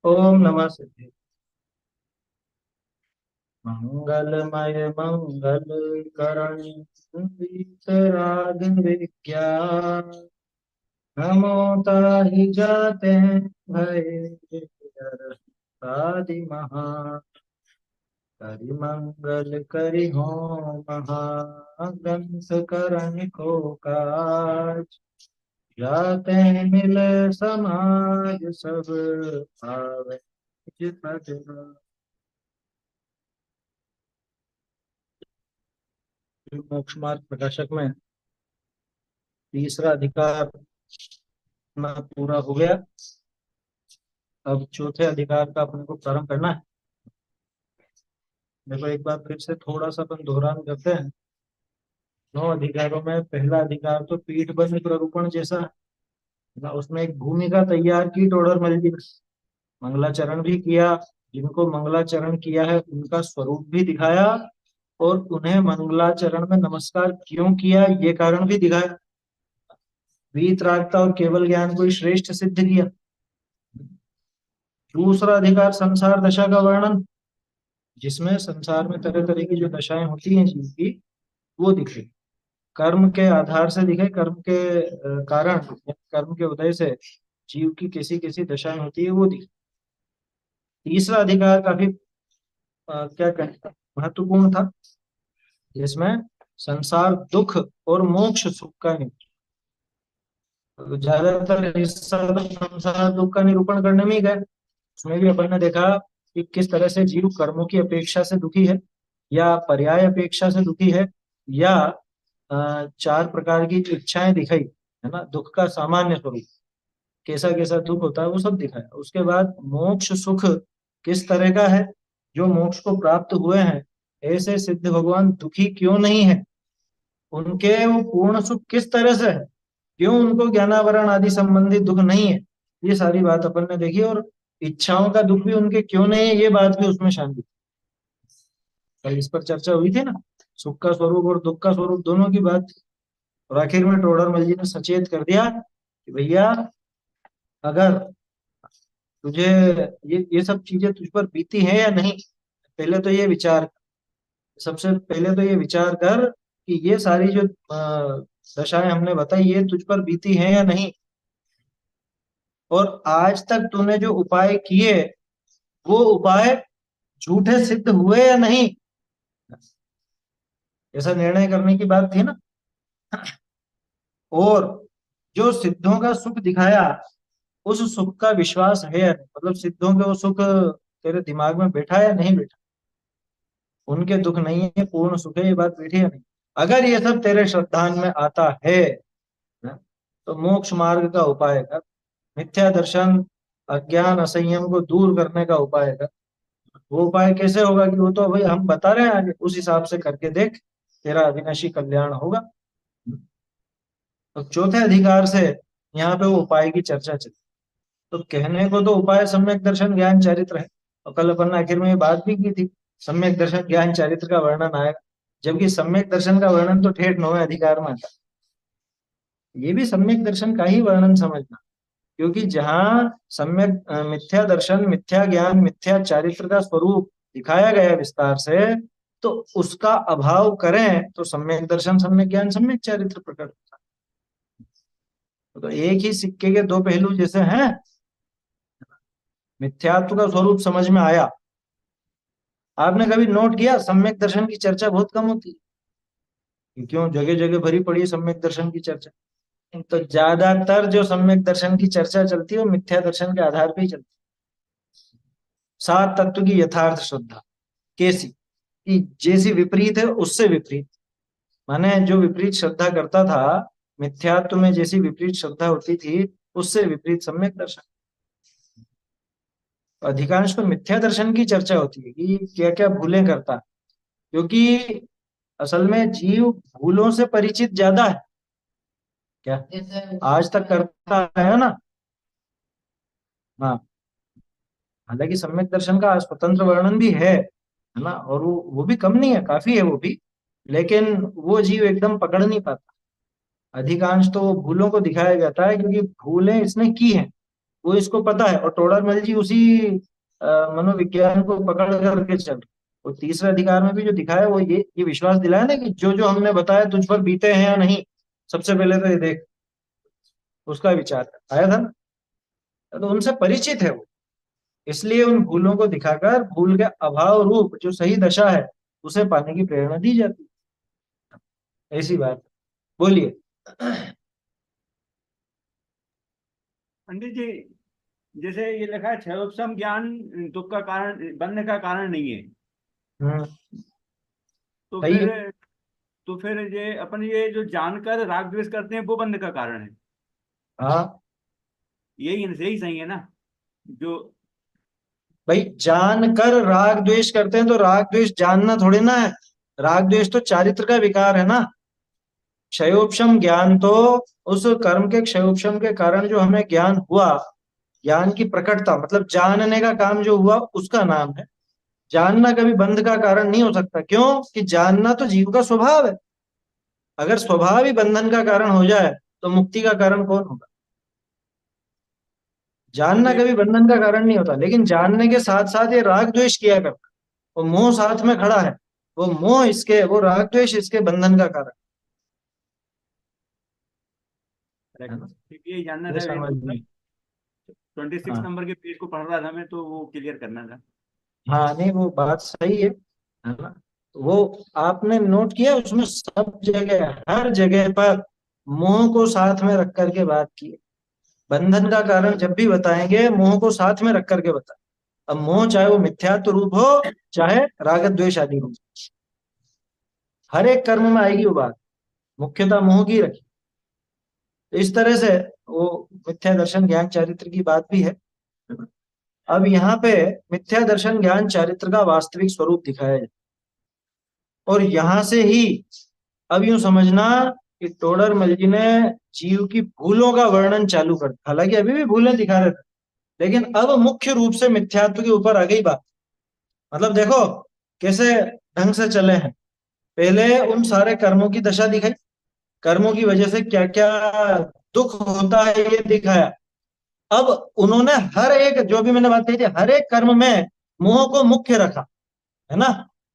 ओम नमः सिद्धि। मंगलमय मंगल करणी वितराग विज्ञान नमो ताहि जाते भय आदि महा करि मंगल करि हो महाग्रंथ करनि को काज जाते मिल समाज सब पावे जित पद। मोक्ष मार्ग प्रकाशक में तीसरा अधिकार अपना पूरा हो गया। अब चौथे अधिकार का अपने को प्रारंभ करना है। देखो एक बार फिर से थोड़ा सा अपन दोहरान करते हैं। 9 अधिकारों में पहला अधिकार तो पीठ बंद प्ररूपण जैसा है ना, उसमें एक भूमिका तैयार की टोडर मल जी ने। मंगलाचरण भी किया, जिनको मंगलाचरण किया है उनका स्वरूप भी दिखाया, और उन्हें मंगलाचरण में नमस्कार क्यों किया ये कारण भी दिखाया। वीतरागता और केवल ज्ञान को ही श्रेष्ठ सिद्ध किया। दूसरा अधिकार संसार दशा का वर्णन, जिसमें संसार में तरह तरह की जो दशाएं होती हैं जीव की, वो दिखे। कर्म के आधार से दिखे, कर्म के कारण, कर्म के उदय से जीव की कैसी कैसी दशाएं होती है वो दिखे। तीसरा अधिकार काफी क्या कहते हैं, महत्वपूर्ण था, जिसमें संसार दुख और मोक्ष सुख का निरूपण। तो ज्यादातर हिस्सा तो संसार दुख का निरूपण करने में ही गए। उसमें भी अपन ने देखा कि किस तरह से जीव कर्मों की अपेक्षा से दुखी है, या पर्याय अपेक्षा से दुखी है, या 4 प्रकार की जो इच्छाएं दिखाई है ना, दुख का सामान्य स्वरूप कैसा कैसा दुख होता है वो सब दिखाया। उसके बाद मोक्ष सुख किस तरह का है, जो मोक्ष को प्राप्त हुए हैं ऐसे सिद्ध भगवान दुखी क्यों नहीं है, उनके वो पूर्ण सुख किस तरह से है, क्यों उनको ज्ञानावरण आदि संबंधित दुख नहीं है, ये सारी बात अपन ने देखी। और इच्छाओं का दुख भी उनके क्यों नहीं है ये बात भी उसमें शामिल। कल इस पर चर्चा हुई थी ना, सुख का स्वरूप और दुख का स्वरूप दोनों की बात थी। और आखिर में टोडरमल जी ने सचेत कर दिया कि भैया, अगर तुझे ये सब चीजें तुझ पर बीती हैं या नहीं, पहले तो ये विचार, सबसे पहले तो ये विचार कर कि ये सारी जो दशाएं हमने बताई ये तुझ पर बीती हैं या नहीं, और आज तक तूने जो उपाय किए वो उपाय झूठे सिद्ध हुए या नहीं, ऐसा निर्णय करने की बात थी ना। और जो सिद्धों का सुख दिखाया उस सुख का विश्वास है या नहीं, मतलब सिद्धों के वो सुख तेरे दिमाग में बैठा है या नहीं बैठा, उनके दुख नहीं है पूर्ण सुख है, ये बात बैठी है नहीं। अगर ये सब तेरे श्रद्धान में आता है ना, तो मोक्ष मार्ग का उपाय कर, मिथ्या दर्शन अज्ञान असंयम को दूर करने का उपाय कर। वो उपाय कैसे होगा कि वो तो भाई हम बता रहे हैं आगे, उस हिसाब से करके देख, तेरा अविनाशी कल्याण होगा। तो चौथे अधिकार से यहाँ पे वो उपाय की चर्चा चली। तो कहने को तो उपाय सम्यक दर्शन ज्ञान चरित्र है, और कल अपन ने आखिर में ये बात भी की थी, सम्यक दर्शन ज्ञान चरित्र का वर्णन आएगा, जबकि सम्यक दर्शन का वर्णन तो ठेठ 9वें अधिकार में आता है। ये भी सम्यक दर्शन का ही वर्णन समझना, क्योंकि जहाँ सम्यक मिथ्या दर्शन मिथ्या ज्ञान मिथ्या चारित्र का स्वरूप दिखाया गया है विस्तार से, तो उसका अभाव करें तो सम्यक दर्शन सम्यक ज्ञान सम्यक चारित्र प्रकट होता है। तो एक ही सिक्के के दो पहलू जैसे हैं। मिथ्यात्व का स्वरूप समझ में आया। आपने कभी नोट किया सम्यक दर्शन की चर्चा बहुत कम होती है, क्यों? जगह जगह भरी पड़ी है सम्यक दर्शन की चर्चा। तो ज्यादातर जो सम्यक दर्शन की चर्चा चलती है वो मिथ्या दर्शन के आधार पर ही चलती है। 7 तत्व की यथार्थ श्रद्धा कैसी, कि जैसी विपरीत है उससे विपरीत, माने जो विपरीत श्रद्धा करता था, मिथ्यात्व में जैसी विपरीत श्रद्धा होती थी उससे विपरीत सम्यक दर्शन। अधिकांश तो मिथ्या दर्शन की चर्चा होती है कि क्या क्या भूलें करता है, क्योंकि असल में जीव भूलों से परिचित ज्यादा है। क्या आज तक करता है ना। हाँ, हालांकि सम्यक दर्शन का स्वतंत्र वर्णन भी है ना, और वो भी कम नहीं है, काफी है वो भी, लेकिन वो जीव एकदम पकड़ नहीं पाता। अधिकांश तो वो भूलों को दिखाया जाता है क्योंकि भूलें इसने की हैं, वो इसको पता है, और टोडरमल जी उसी मनोविज्ञान को पकड़ करके चल रहे। वो तीसरे अधिकार में भी जो दिखाया वो ये विश्वास दिलाया ना कि जो जो हमने बताया तुझ पर बीते हैं या नहीं, सबसे पहले तो ये देख, उसका विचार आया था ना। तो उनसे परिचित है वो, इसलिए उन भूलों को दिखाकर भूल के अभाव रूप जो सही दशा है उसे पाने की प्रेरणा दी जाती है। ऐसी बात। बोलिए। पंडित जी, जैसे ये लिखा है क्षयोपम ज्ञान दुख का कारण, बंध का कारण नहीं है। हम्म। तो सही फिर है। तो फिर ये अपन ये जो जानकर राग द्वेष करते हैं वो बंध का कारण है। हाँ यही यही सही है ना? जो भाई, जान कर राग द्वेष करते हैं तो राग द्वेष जानना थोड़ी ना है। राग द्वेष तो चारित्र का विकार है ना। क्षयोपम ज्ञान तो उस कर्म के क्षयोपम के कारण जो हमें ज्ञान हुआ, ज्ञान की प्रकटता मतलब जानने का काम जो हुआ उसका नाम है। जानना कभी बंध का कारण नहीं हो सकता, क्यों कि जानना तो जीव का स्वभाव है। अगर स्वभाव ही बंधन का कारण हो जाए तो मुक्ति का कारण कौन होगा। जानना ये कभी बंधन का कारण नहीं होता, लेकिन जानने के साथ साथ ये राग द्वेष किया करता, वो मोह साथ में खड़ा है। वो मोह इसके, वो राग द्वेष इसके बंधन का कारण है ना। ये जानना ये था। समझ में। 26 हाँ नंबर के पेज को पढ़ रहा था मैं, तो वो क्लियर करना था। हाँ, नहीं वो बात सही है ना। वो आपने नोट किया उसमें सब जगह, हर जगह पर मोह को साथ में रख करके बात की है। बंधन का कारण जब भी बताएंगे मोह को साथ में रख करके बताएं। अब मोह चाहे वो मिथ्यात्व रूप हो, चाहे राग द्वेष आदि हो, हर एक कर्म में आएगी वो बात। मुख्यतः मोह की रखी। तो इस तरह से वो मिथ्या दर्शन ज्ञान चारित्र की बात भी है। अब यहाँ पे मिथ्या दर्शन ज्ञान चारित्र का वास्तविक स्वरूप दिखाया जाए, और यहां से ही अब यूं समझना कि टोडरमल जी ने जीव की भूलों का वर्णन चालू कर दिया। हालांकि अभी भी भूलें दिखा रहे थे, लेकिन अब मुख्य रूप से मिथ्यात्व के ऊपर आ गई बात। मतलब देखो कैसे ढंग से चले हैं। पहले उन सारे कर्मों की दशा दिखाई, कर्मों की वजह से क्या क्या दुख होता है ये दिखाया। अब उन्होंने हर एक, जो भी मैंने बात कही थी, हर एक कर्म में मोह को मुख्य रखा, है ना।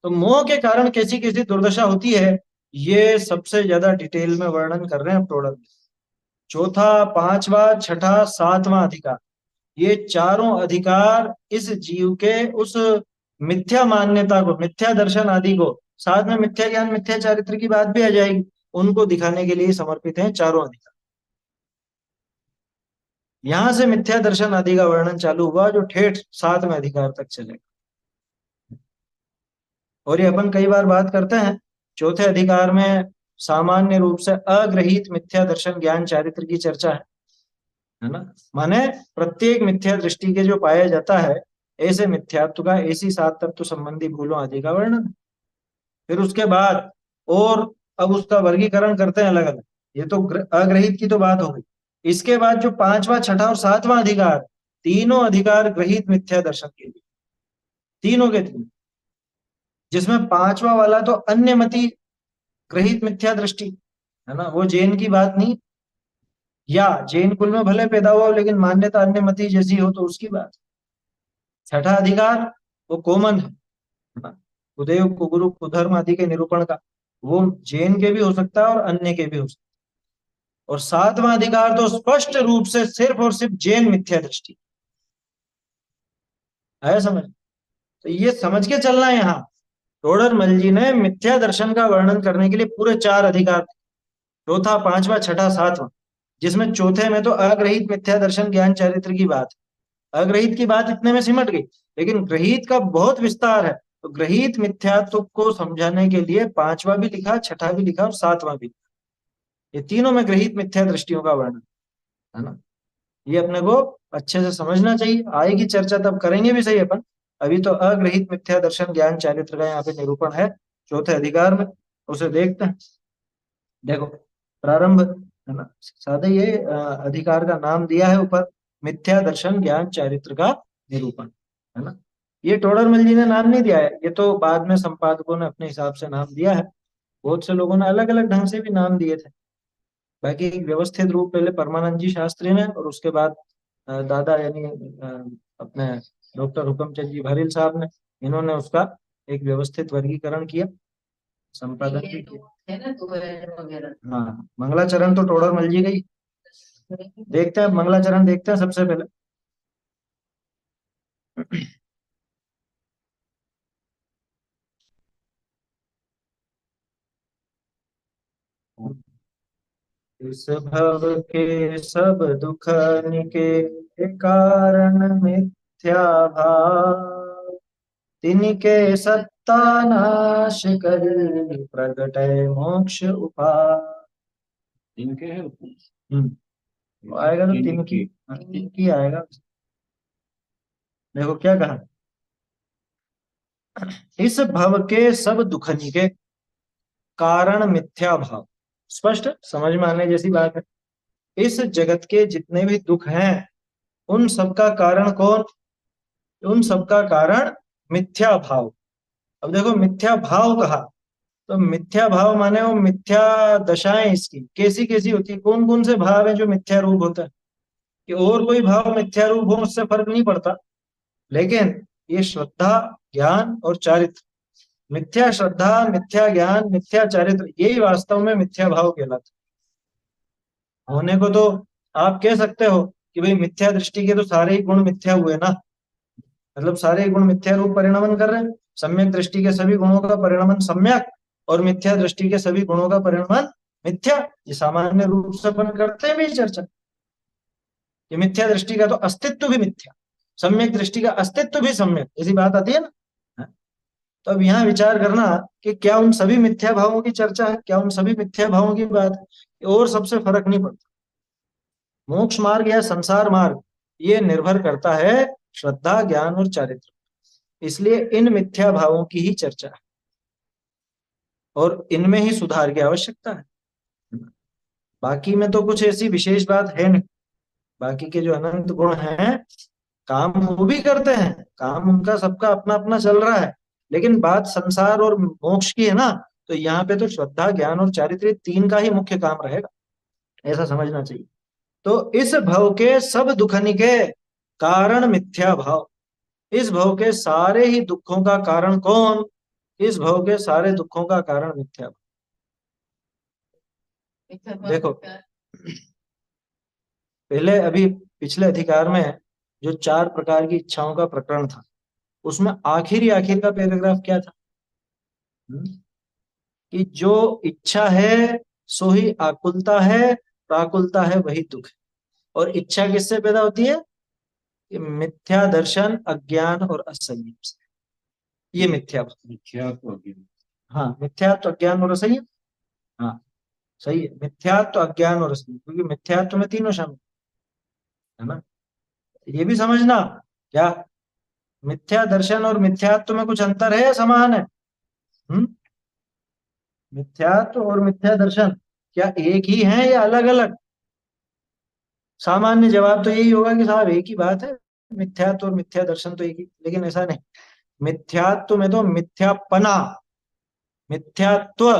तो मोह के कारण कैसी कैसी दुर्दशा होती है, ये सबसे ज्यादा डिटेल में वर्णन कर रहे हैं प्रोडक्ट। चौथा, पांचवा, छठा, सातवां अधिकार, ये चारों अधिकार इस जीव के उस मिथ्या मान्यता को, मिथ्या दर्शन आदि को, साथ में मिथ्या ज्ञान मिथ्या चारित्र की बात भी आ जाएगी, उनको दिखाने के लिए समर्पित हैं चारों अधिकार। यहां से मिथ्या दर्शन आदि का वर्णन चालू हुआ जो ठेठ सातवें अधिकार तक चलेगा। और ये अपन कई बार बात करते हैं, चौथे अधिकार में सामान्य रूप से अग्रहित मिथ्या दर्शन ज्ञान चारित्र की चर्चा है ना। माने प्रत्येक मिथ्या दृष्टि के जो पाया जाता है ऐसे मिथ्यात्व का, ऐसी सात तत्व संबंधी भूलों आदि का वर्णन। फिर उसके बाद और अब उसका वर्गीकरण करते हैं अलग अलग। ये तो अग्रहित की तो बात हो गई। इसके बाद जो पांचवा, छठा और सातवां अधिकार, तीनों अधिकार ग्रहित मिथ्या दर्शन के लिए, तीनों के तीन। जिसमें पांचवा वाला तो अन्यमति ग्रहित मिथ्या दृष्टि है ना, वो जैन की बात नहीं, या जैन कुल में भले पैदा हुआ हो लेकिन मान्यता अन्यमति जैसी हो तो उसकी बात। छठा अधिकार वो कॉमन है ना, कुदेव कुगुरु कुधर्म आदि के निरूपण का, वो जैन के भी हो सकता है और अन्य के भी हो सकता है। और सातवां अधिकार तो स्पष्ट रूप से सिर्फ और सिर्फ जैन मिथ्या दृष्टि है, समझ। तो ये समझ के चलना है। यहाँ टोडरमल जी ने मिथ्या दर्शन का वर्णन करने के लिए पूरे चार अधिकार, चौथा, पांचवा, छठा, सातवां, जिसमें चौथे में तो अग्रहित मिथ्या दर्शन ज्ञान चरित्र की बात है। अग्रहित की बात इतने में सिमट गई, लेकिन ग्रहित का बहुत विस्तार है। तो ग्रहित मिथ्यात्व को समझाने के लिए पांचवा भी लिखा, छठा भी लिखा और सातवां भी। ये तीनों में ग्रहित मिथ्या दृष्टियों का वर्णन है ना। ये अपने को अच्छे से समझना चाहिए। आएगी चर्चा तब करेंगे भी सही अपन। अभी तो अग्रहित मिथ्या दर्शन ज्ञान चारित्र का यहाँ पे निरूपण है चौथे अधिकार में, उसे देखते हैं। देखो प्रारंभ है ना, सादे ये अधिकार का नाम दिया है ऊपर, मिथ्या दर्शन ज्ञान चारित्र का निरूपण, है ना। ये टोडरमल जी ने नाम नहीं दिया है, ये तो बाद में संपादकों ने अपने हिसाब से नाम दिया है। बहुत से लोगों ने अलग अलग ढंग से भी नाम दिए थे। बाकी एक व्यवस्थित रूप पहले परमानंद जी शास्त्री ने और उसके बाद दादा यानी अपने डॉक्टर हुकमचंद जी भरील साहब ने, इन्होंने उसका एक व्यवस्थित वर्गीकरण किया, संपादन भी किया है ना, वगैरह। हाँ, मंगलाचरण तो टोडर मल जी गई। देखते हैं मंगलाचरण, देखते हैं सबसे पहले। इस भव के सब दुख निके कारण मिथ्या भाव, तिनके सत्ता नाश करी प्रगटय मोक्ष उपाय। इनके है। तो आएगा तो तिनकी, तिनकी आएगा। देखो क्या कहा, इस भव के सब दुख निके कारण मिथ्या भाव। स्पष्ट समझ में आने जैसी बात है। इस जगत के जितने भी दुख हैं, उन सबका कारण कौन? उन सबका कारण मिथ्या भाव। अब देखो मिथ्या भाव कहा, तो मिथ्या भाव माने वो मिथ्या दशाएं इसकी कैसी कैसी होती है, कौन कौन से भाव है जो मिथ्या रूप होता है? कि और कोई भाव मिथ्या रूप हो उससे फर्क नहीं पड़ता, लेकिन ये श्रद्धा, ज्ञान और चारित्र, मिथ्या श्रद्धा, मिथ्या ज्ञान, मिथ्या चारित्र, यही वास्तव में मिथ्या भाव कहलाता है। होने को तो आप कह सकते हो कि भाई मिथ्या दृष्टि के तो सारे ही गुण मिथ्या हुए ना, मतलब सारे गुण मिथ्या रूप परिणमन कर रहे हैं। सम्यक दृष्टि के सभी गुणों का परिणमन सम्यक, और मिथ्या दृष्टि के सभी गुणों का परिणमन मिथ्या। ये सामान्य रूप से अपन करते हैं भी चर्चा, कि मिथ्या दृष्टि का तो अस्तित्व भी मिथ्या, सम्यक दृष्टि का अस्तित्व भी सम्यक, ऐसी बात आती है ना। हाँ। तो अब यहाँ विचार करना कि क्या उन सभी मिथ्या भावों की चर्चा है, क्या उन सभी मिथ्या भावों की बात है, और सबसे फर्क नहीं पड़ता। मोक्ष मार्ग या संसार मार्ग, ये निर्भर करता है श्रद्धा, ज्ञान और चारित्र। इसलिए इन मिथ्या भावों की ही चर्चा है, और इनमें ही सुधार की आवश्यकता है। बाकी में तो कुछ ऐसी विशेष बात है नहीं। बाकी के जो अनंत गुण हैं, काम वो भी करते हैं, काम उनका सबका अपना अपना चल रहा है, लेकिन बात संसार और मोक्ष की है ना, तो यहाँ पे तो श्रद्धा, ज्ञान और चारित्र, तीन का ही मुख्य काम रहेगा, ऐसा समझना चाहिए। तो इस भव के सब दुख निके कारण मिथ्या भाव, इस भव के सारे ही दुखों का कारण कौन? इस भव के सारे दुखों का कारण मिथ्या भाव। देखो पहले अभी पिछले अधिकार में जो 4 प्रकार की इच्छाओं का प्रकरण था, उसमें आखिर का पैराग्राफ क्या था? कि जो इच्छा है सो ही आकुलता है, प्राकुलता है वही दुख है। और इच्छा किससे पैदा होती है? कि मिथ्या दर्शन, अज्ञान और असंयम से। ये मिथ्या, हाँ, मिथ्यात्व, अज्ञान और असंयम। हाँ सही है, मिथ्यात्व, अज्ञान और असंयम, क्योंकि मिथ्यात्व में तीनों शामिल है ना। ये भी समझना, क्या मिथ्या दर्शन और मिथ्यात्व में कुछ अंतर है या समान है? हम्म, मिथ्यात्व और मिथ्या दर्शन क्या एक ही है या अलग अलग? सामान्य जवाब तो यही होगा कि साहब एक ही बात है, मिथ्यात्व और मिथ्या दर्शन तो एक ही, लेकिन ऐसा नहीं। मिथ्यात्व में तो मिथ्यापना, मिथ्यात्व,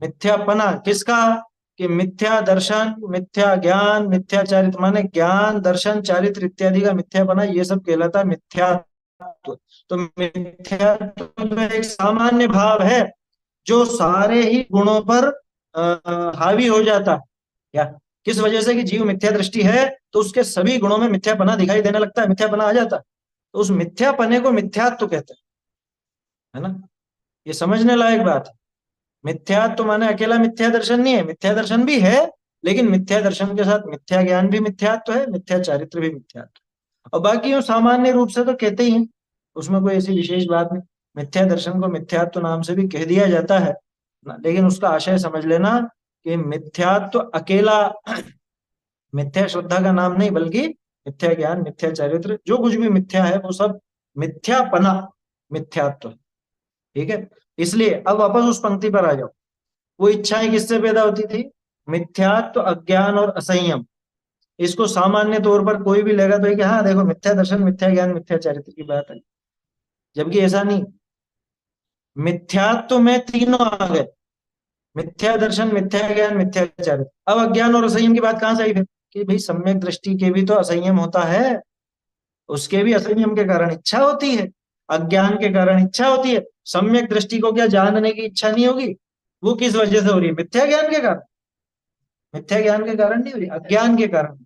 मिथ्यापना किसका? कि मिथ्या दर्शन, मिथ्या ज्ञान, मिथ्या चारित्र, माने ज्ञान, दर्शन, चारित्र इत्यादि का मिथ्यापना, ये सब कहलाता है मिथ्यात्व। तो मिथ्यात्व तो एक सामान्य भाव है जो सारे ही गुणों पर हावी हो जाता है। क्या, किस वजह से? कि जीव मिथ्या दृष्टि है, तो उसके सभी गुणों में मिथ्यापना दिखाई देने लगता है, मिथ्यापना आ जाता है, तो उस मिथ्यापने को मिथ्यात्व कहते हैं, है ना। ये समझने लायक बात है। मिथ्यात्व माने अकेला मिथ्या दर्शन नहीं है, मिथ्या दर्शन भी है, लेकिन मिथ्या दर्शन के साथ मिथ्या ज्ञान भी मिथ्यात्व है, मिथ्या चारित्र भी मिथ्यात्व। और बाकी वो सामान्य रूप से तो कहते ही हैं, उसमें कोई ऐसी विशेष बात नहीं। मिथ्या दर्शन को मिथ्यात्व नाम से भी कह दिया जाता है ना, लेकिन उसका आशय समझ लेना कि मिथ्यात्व अकेला मिथ्या श्रद्धा का नाम नहीं, बल्कि मिथ्या ज्ञान, मिथ्या चारित्र, जो कुछ भी मिथ्या है वो सब मिथ्यापना, मिथ्यात्व। ठीक है, इसलिए अब वापस उस पंक्ति पर आ जाओ। वो इच्छाएं किससे पैदा होती थी? मिथ्यात्व, अज्ञान और असंयम। इसको सामान्य तौर पर कोई भी लेगा तो ये कि हाँ देखो मिथ्या दर्शन, मिथ्या ज्ञान, मिथ्या चरित्र की बात है, जबकि ऐसा नहीं। मिथ्यात्व में तीनों आ गए, मिथ्या दर्शन, मिथ्या ज्ञान, मिथ्या चरित्र। अब अज्ञान और असंयम की बात कहां से आई फिर? कि भाई सम्यक दृष्टि के भी तो असंयम होता है, उसके भी असंयम के कारण इच्छा होती है, अज्ञान के कारण इच्छा होती है। सम्यक दृष्टि को क्या जानने की इच्छा नहीं होगी? वो किस वजह से हो रही है? मिथ्या ज्ञान के कारण। मिथ्या ज्ञान के कारण नहीं हो रही, अज्ञान के कारण।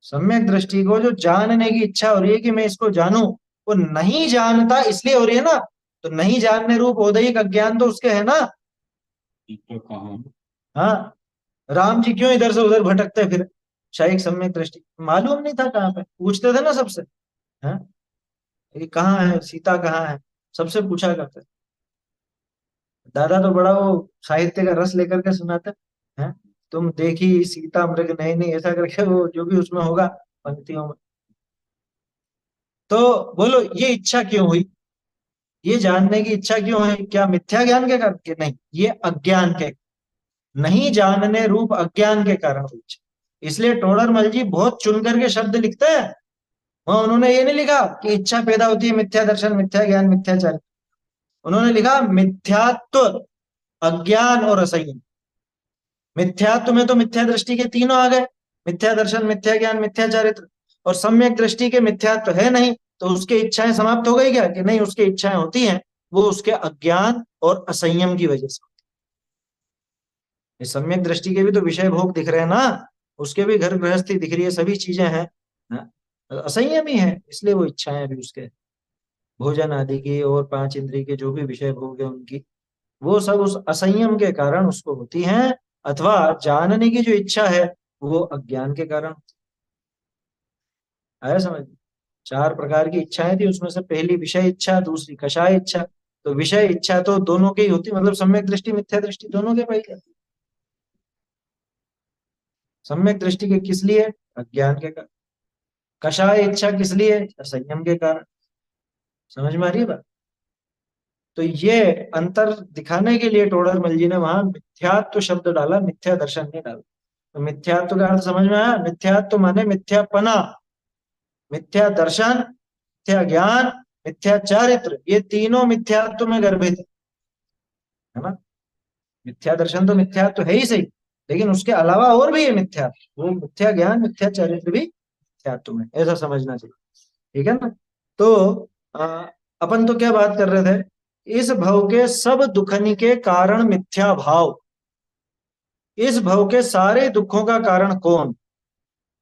सम्यक दृष्टि को जो जानने की इच्छा हो रही है कि मैं इसको जानूं, वो नहीं जानता इसलिए हो रही है ना। तो नहीं जानने रूप औदयिक अज्ञान तो उसके है ना। तो कहाँ? हाँ, राम जी क्यों इधर से उधर भटकते फिर? शायद सम्यक दृष्टि, मालूम नहीं था कहाँ पे, पूछते थे ना सबसे। हाँ, ये कहाँ है, सीता कहाँ है, सबसे पूछा करते। दादा तो बड़ा वो साहित्य का रस लेकर के सुनाते हैं। तुम देखी सीता मृग नहीं नहीं, ऐसा करके वो जो भी उसमें होगा पंक्तियों में। तो बोलो ये इच्छा क्यों हुई? ये जानने की इच्छा क्यों है? क्या मिथ्या ज्ञान के कारण? के नहीं, ये अज्ञान के, नहीं जानने रूप अज्ञान के कारण हुई इच्छा। इसलिए टोडरमल जी बहुत चुन करके शब्द लिखते हैं। वहां उन्होंने ये नहीं लिखा कि इच्छा पैदा होती है मिथ्या दर्शन, मिथ्या ज्ञान, मिथ्याचार। उन्होंने लिखा मिथ्यात्व, अज्ञान और असंयम। मिथ्यात्व में तो मिथ्या दृष्टि के तीनों आ गए, मिथ्या दर्शन, मिथ्या ज्ञान, मिथ्या चारित्र। और सम्यक दृष्टि के मिथ्यात्व है नहीं, तो उसके इच्छाएं समाप्त हो गई क्या? कि नहीं, उसकी इच्छाएं होती हैं, वो उसके अज्ञान और असंयम की वजह से। ये सम्यक दृष्टि के भी तो विषय भोग दिख रहे हैं ना, उसके भी घर गृहस्थी दिख रही है, सभी चीजें हैं ना? असंयम ही है, इसलिए वो इच्छाएं भी उसके, भोजन आदि की और पांच इंद्रिय के जो भी विषय भोग है उनकी, वो सब उस असंयम के कारण उसको होती हैं। अथवा जानने की जो इच्छा है वो अज्ञान के कारण। आया समझ? चार प्रकार की इच्छाएं थी, उसमें से पहली विषय इच्छा, दूसरी कषाय इच्छा। तो विषय इच्छा तो दोनों की ही होती, मतलब सम्यक दृष्टि मिथ्या दृष्टि दोनों के पाई जाती। सम्यक दृष्टि के किस लिए? अज्ञान के कारण। कषाय इच्छा किस लिए? असंयम के कारण। समझ में आ रही है बात? तो ये अंतर दिखाने के लिए टोडरमल जी ने वहां मिथ्यात्व शब्द डाला, मिथ्या दर्शन नहीं डाला। तो मिथ्यात्व का अर्थ समझ में आया? मिथ्यात्व माने मिथ्यापना, मिथ्या दर्शन, मिथ्या ज्ञान, मिथ्या चारित्र, ये तीनों मिथ्यात्व में गर्भित है ना। मिथ्या दर्शन तो मिथ्यात्व है ही सही, लेकिन उसके अलावा और भी है मिथ्यात्व, वो मिथ्या ज्ञान, मिथ्या चारित्र भी मिथ्यात्व में, ऐसा समझना चाहिए। ठीक है ना? तो आ, अपन तो क्या बात कर रहे थे? इस भव के सब दुखनी के कारण मिथ्या भाव। इस भव के सारे दुखों का कारण कौन?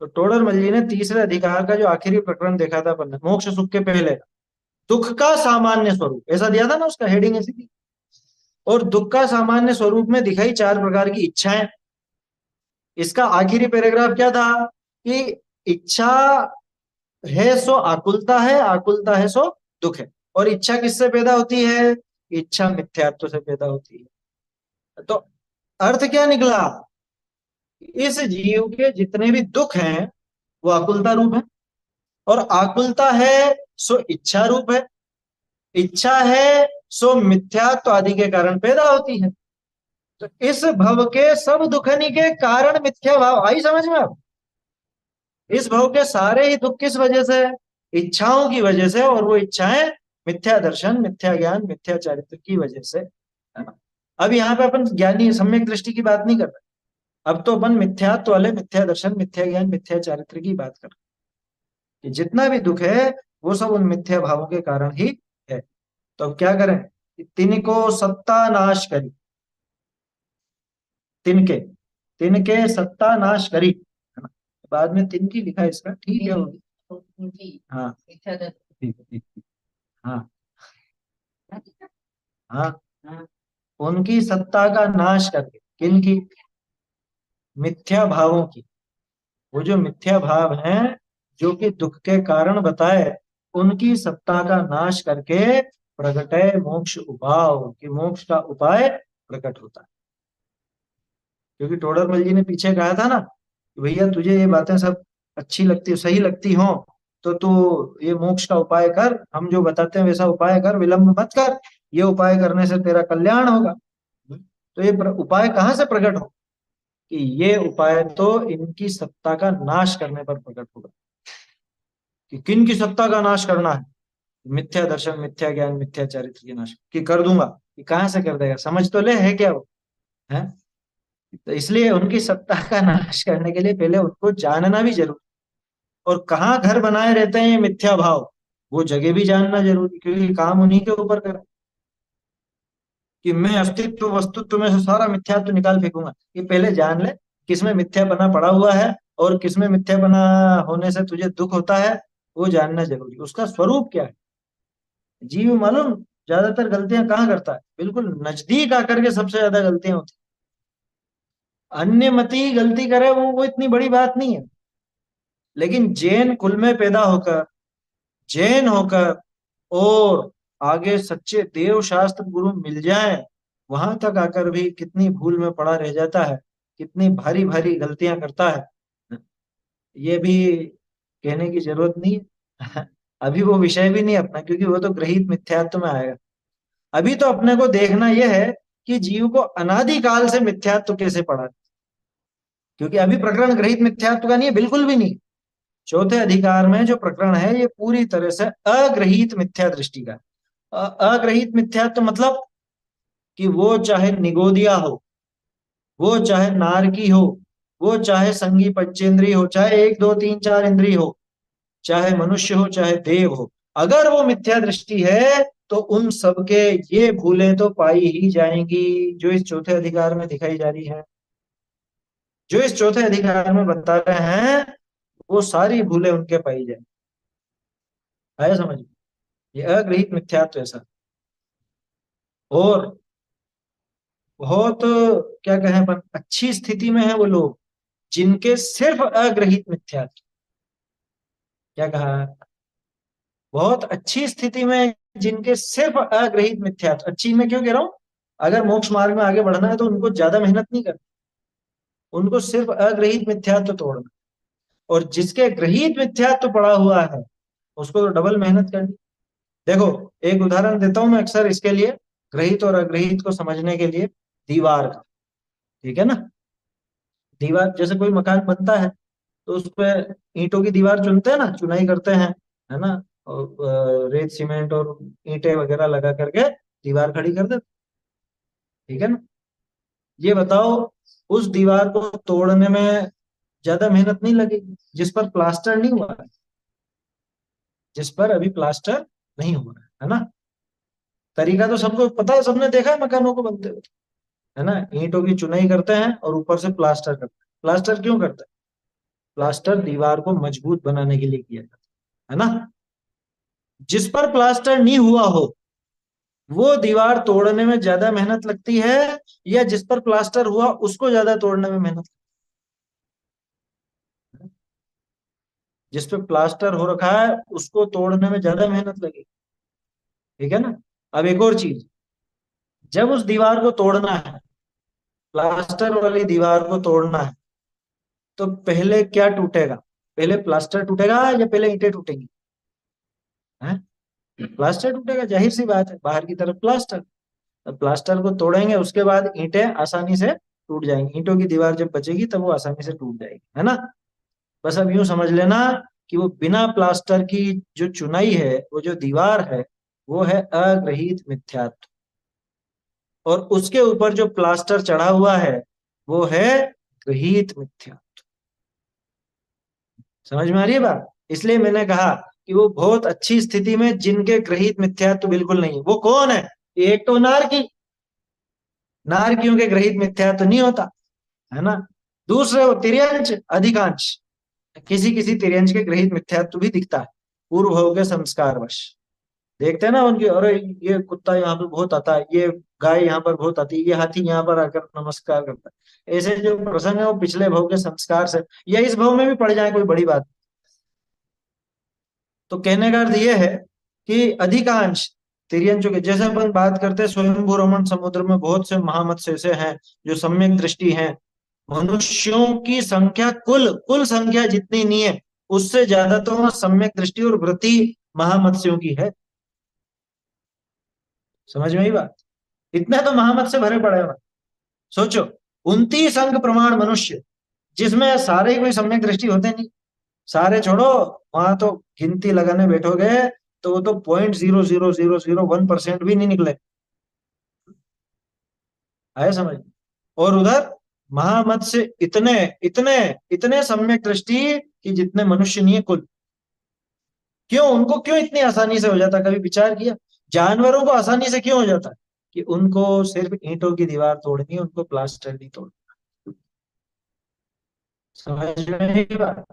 तो टोडरमल जी ने तीसरे अधिकार का जो आखिरी प्रकरण देखा था अपन ने, मोक्ष सुख के पहले, दुख का सामान्य स्वरूप ऐसा दिया था ना, उसका हेडिंग ऐसी थी। और दुख का सामान्य स्वरूप में दिखाई चार प्रकार की इच्छाएं। इसका आखिरी पैराग्राफ क्या था? कि इच्छा है सो आकुलता है, आकुलता है सो दुख है। और इच्छा किससे पैदा होती है? इच्छा मिथ्यात्व से पैदा होती है। तो अर्थ क्या निकला? इस जीव के जितने भी दुख हैं वो आकुलता रूप है, और आकुलता है सो इच्छा रूप है, इच्छा है सो मिथ्यात्व आदि के कारण पैदा होती है। तो इस भव के सब दुखनी के कारण मिथ्या भाव। आई समझ में अब? इस भव के सारे ही दुख किस वजह से है? इच्छाओं की वजह से, और वो इच्छाएं मिथ्या दर्शन, मिथ्या ज्ञान, मिथ्या चारित्र की वजह से, है ना? अब यहाँ पे अपन ज्ञानी सम्यक दृष्टि की बात नहीं कर रहे, अब तो अपन मिथ्यात्व वाले, मिथ्या दर्शन, मिथ्या ज्ञान, मिथ्या चारित्र की बात कर रहे हैं। कि जितना भी दुख है वो सब उन मिथ्या भावों के कारण ही है। तो अब क्या करें? तिनको सत्ता नाश करी, तिनके, तिनके सत्ता नाश करी, है ना? बाद में तिनकी लिखा है इसका, ठीक है हाँ ठीक है, ठीक। हाँ हाँ, उनकी सत्ता का नाश करके, किनकी? मिथ्या भावों की। वो जो मिथ्या भाव हैं जो कि दुख के कारण बताए, उनकी सत्ता का नाश करके प्रगटे मोक्ष उपाय, कि मोक्ष का उपाय प्रकट होता है। क्योंकि टोडरमल जी ने पीछे कहा था ना कि भैया तुझे ये बातें सब अच्छी लगती, सही लगती हो, तो तू ये मोक्ष का उपाय कर, हम जो बताते हैं वैसा उपाय कर, विलंब मत कर, ये उपाय करने से तेरा कल्याण होगा। तो ये उपाय कहाँ से प्रकट हो? कि ये उपाय तो इनकी सत्ता का नाश करने पर प्रकट होगा। कि किन की सत्ता का नाश करना है? मिथ्या दर्शन, मिथ्या ज्ञान, मिथ्या चारित्र के नाश की कर दूंगा। कि कहां से कर देगा? समझ तो ले, है क्या वो? है तो इसलिए उनकी सत्ता का नाश करने के लिए पहले उनको जानना भी जरूरी। और कहाँ घर बनाए रहते हैं ये मिथ्या भाव, वो जगह भी जानना जरूरी, क्योंकि काम उन्हीं के ऊपर कर, कि मैं अस्तित्व वस्तुत्व में से सारा मिथ्यात्व निकाल फेंकूंगा। ये पहले जान ले किसमें मिथ्यापना पड़ा हुआ है, और किसमें मिथ्यापना होने से तुझे दुख होता है, वो जानना जरूरी। उसका स्वरूप क्या है। जीव मालूम ज्यादातर गलतियां कहाँ करता है, बिल्कुल नजदीक आकर के सबसे ज्यादा गलतियां होती हैं। अन्य मती गलती करे वो इतनी बड़ी बात नहीं है, लेकिन जैन कुल में पैदा होकर, जैन होकर, और आगे सच्चे देव शास्त्र गुरु मिल जाए, वहां तक आकर भी कितनी भूल में पड़ा रह जाता है, कितनी भारी भारी गलतियां करता है, ये भी कहने की जरूरत नहीं है। अभी वो विषय भी नहीं अपना, क्योंकि वो तो ग्रहित मिथ्यात्व में आएगा। अभी तो अपने को देखना यह है कि जीव को अनादिकाल से मिथ्यात्व कैसे पड़ा, क्योंकि अभी प्रकरण ग्रहित मिथ्यात्व का नहीं है, बिल्कुल भी नहीं। चौथे अधिकार में जो प्रकरण है ये पूरी तरह से अग्रहित मिथ्या दृष्टि का है। अग्रहित मिथ्यात्व मतलब कि वो चाहे निगोदिया हो, वो चाहे नारकी हो, वो चाहे संगी पंचेंद्रिय हो, चाहे एक दो तीन चार इंद्रिय हो, चाहे मनुष्य हो चाहे देव हो, अगर वो मिथ्या दृष्टि है तो उन सबके ये भूलें तो पाई ही जाएंगी जो इस चौथे अधिकार में दिखाई जा रही है। जो इस चौथे अधिकार में बता रहे हैं वो सारी भूलें उनके पाई जाएंगी। आया समझ में? ये अग्रहित मिथ्यात्व ऐसा। और बहुत क्या कहें अपन, अच्छी स्थिति में है वो लोग जिनके सिर्फ अग्रहित मिथ्यात्व। क्या कहा? बहुत अच्छी स्थिति में जिनके सिर्फ अग्रहित मिथ्यात्व। अच्छी में क्यों कह रहा हूं, अगर मोक्ष मार्ग में आगे बढ़ना है तो उनको ज्यादा मेहनत नहीं करनी, उनको सिर्फ अग्रहित मिथ्यात्व तोड़ना। और जिसके ग्रहित मिथ्यात्व पड़ा हुआ है उसको तो डबल मेहनत करनी। देखो, एक उदाहरण देता हूं मैं अक्सर इसके लिए, ग्रहित और अग्रहित को समझने के लिए। दीवार का, ठीक है ना। दीवार जैसे कोई मकान बनता है तो उस पे ईंटों की दीवार चुनते हैं ना, चुनाई करते हैं, है ना। और रेत सीमेंट और ईंटें वगैरह लगा करके दीवार खड़ी कर देते, ठीक है ना। ये बताओ, उस दीवार को तोड़ने में ज्यादा मेहनत नहीं लगेगी जिस पर प्लास्टर नहीं हुआ है, जिस पर अभी प्लास्टर नहीं हुआ है ना। तरीका तो सबको पता है, सबने देखा है मकानों को बनते हुए, है ना। ईंटों की चुनाई करते हैं और ऊपर से प्लास्टर करते हैं। प्लास्टर क्यों करते हैं? प्लास्टर दीवार को मजबूत बनाने के लिए किया जाता है ना। जिस पर प्लास्टर नहीं हुआ हो वो दीवार तोड़ने में ज्यादा मेहनत लगती है, या जिस पर प्लास्टर हुआ उसको ज्यादा तोड़ने में मेहनत? जिस पे प्लास्टर हो रखा है उसको तोड़ने में ज्यादा मेहनत लगेगी, ठीक है ना। अब एक और चीज, जब उस दीवार को तोड़ना है, प्लास्टर वाली दीवार को तोड़ना है, तो पहले क्या टूटेगा? पहले प्लास्टर टूटेगा या पहले ईंटें टूटेंगी? हैं? प्लास्टर टूटेगा, जाहिर सी बात है, बाहर की तरफ प्लास्टर। अब प्लास्टर को तोड़ेंगे उसके बाद ईंटें आसानी से टूट जाएंगी, ईंटों की दीवार जब बचेगी तब वो आसानी से टूट जाएगी, है ना। बस अब यूं समझ लेना कि वो बिना प्लास्टर की जो चुनाई है, वो जो दीवार है, वो है अग्रहित मिथ्यात्व। और उसके ऊपर जो प्लास्टर चढ़ा हुआ है वो है गृहीत मिथ्यात्व। समझ में आ रही है बात? इसलिए मैंने कहा कि वो बहुत अच्छी स्थिति में जिनके गृहीत मिथ्यात्व बिल्कुल नहीं है। वो कौन है? एक तो नारकी, नारकियों के गृहीत मिथ्यात्व नहीं होता, है ना। दूसरे वो तिर्यंच, अधिकांश, किसी किसी तिर्यंच के गृहीत मिथ्यात्व भी दिखता है, पूर्व भोग के संस्कारवश। देखते हैं ना उनकी, अरे ये कुत्ता यहाँ पे बहुत आता है, ये गाय यहाँ पर बहुत आती है, ये हाथी यहाँ पर आकर नमस्कार करता है। ऐसे जो प्रसंग है वो पिछले भव के संस्कार से, या इस भव में भी पड़ जाए कोई बड़ी बात। तो कहने का अर्थ ये है कि अधिकांश तिर्यंचों के, जैसे अपन बात करते हैं स्वयंभू रमण समुद्र में बहुत से महामत्स्य ऐसे हैं जो सम्यक दृष्टि हैं। मनुष्यों की संख्या, कुल कुल संख्या जितनी नहीं है उससे ज्यादा तो सम्यक दृष्टि और वृत्ति महामत्स्यों की है। समझ में आई बात? इतने तो महामत्स्य भरे पड़े हैं। सोचो, 29 अंक प्रमाण मनुष्य, जिसमें सारे ही कोई सम्यक दृष्टि होते नहीं। सारे छोड़ो, वहां तो गिनती लगाने बैठोगे तो वो तो 0.000001% भी नहीं निकले। आए समझ? और उधर महामत से इतने इतने इतने सम्यक दृष्टि कि जितने मनुष्य नहीं है कुल। क्यों उनको क्यों इतनी आसानी से हो जाता, कभी विचार किया? जानवरों को आसानी से क्यों हो जाता? कि उनको सिर्फ ईंटों की दीवार तोड़नी है, उनको प्लास्टर नहीं तोड़ना। समझ में नहीं बात?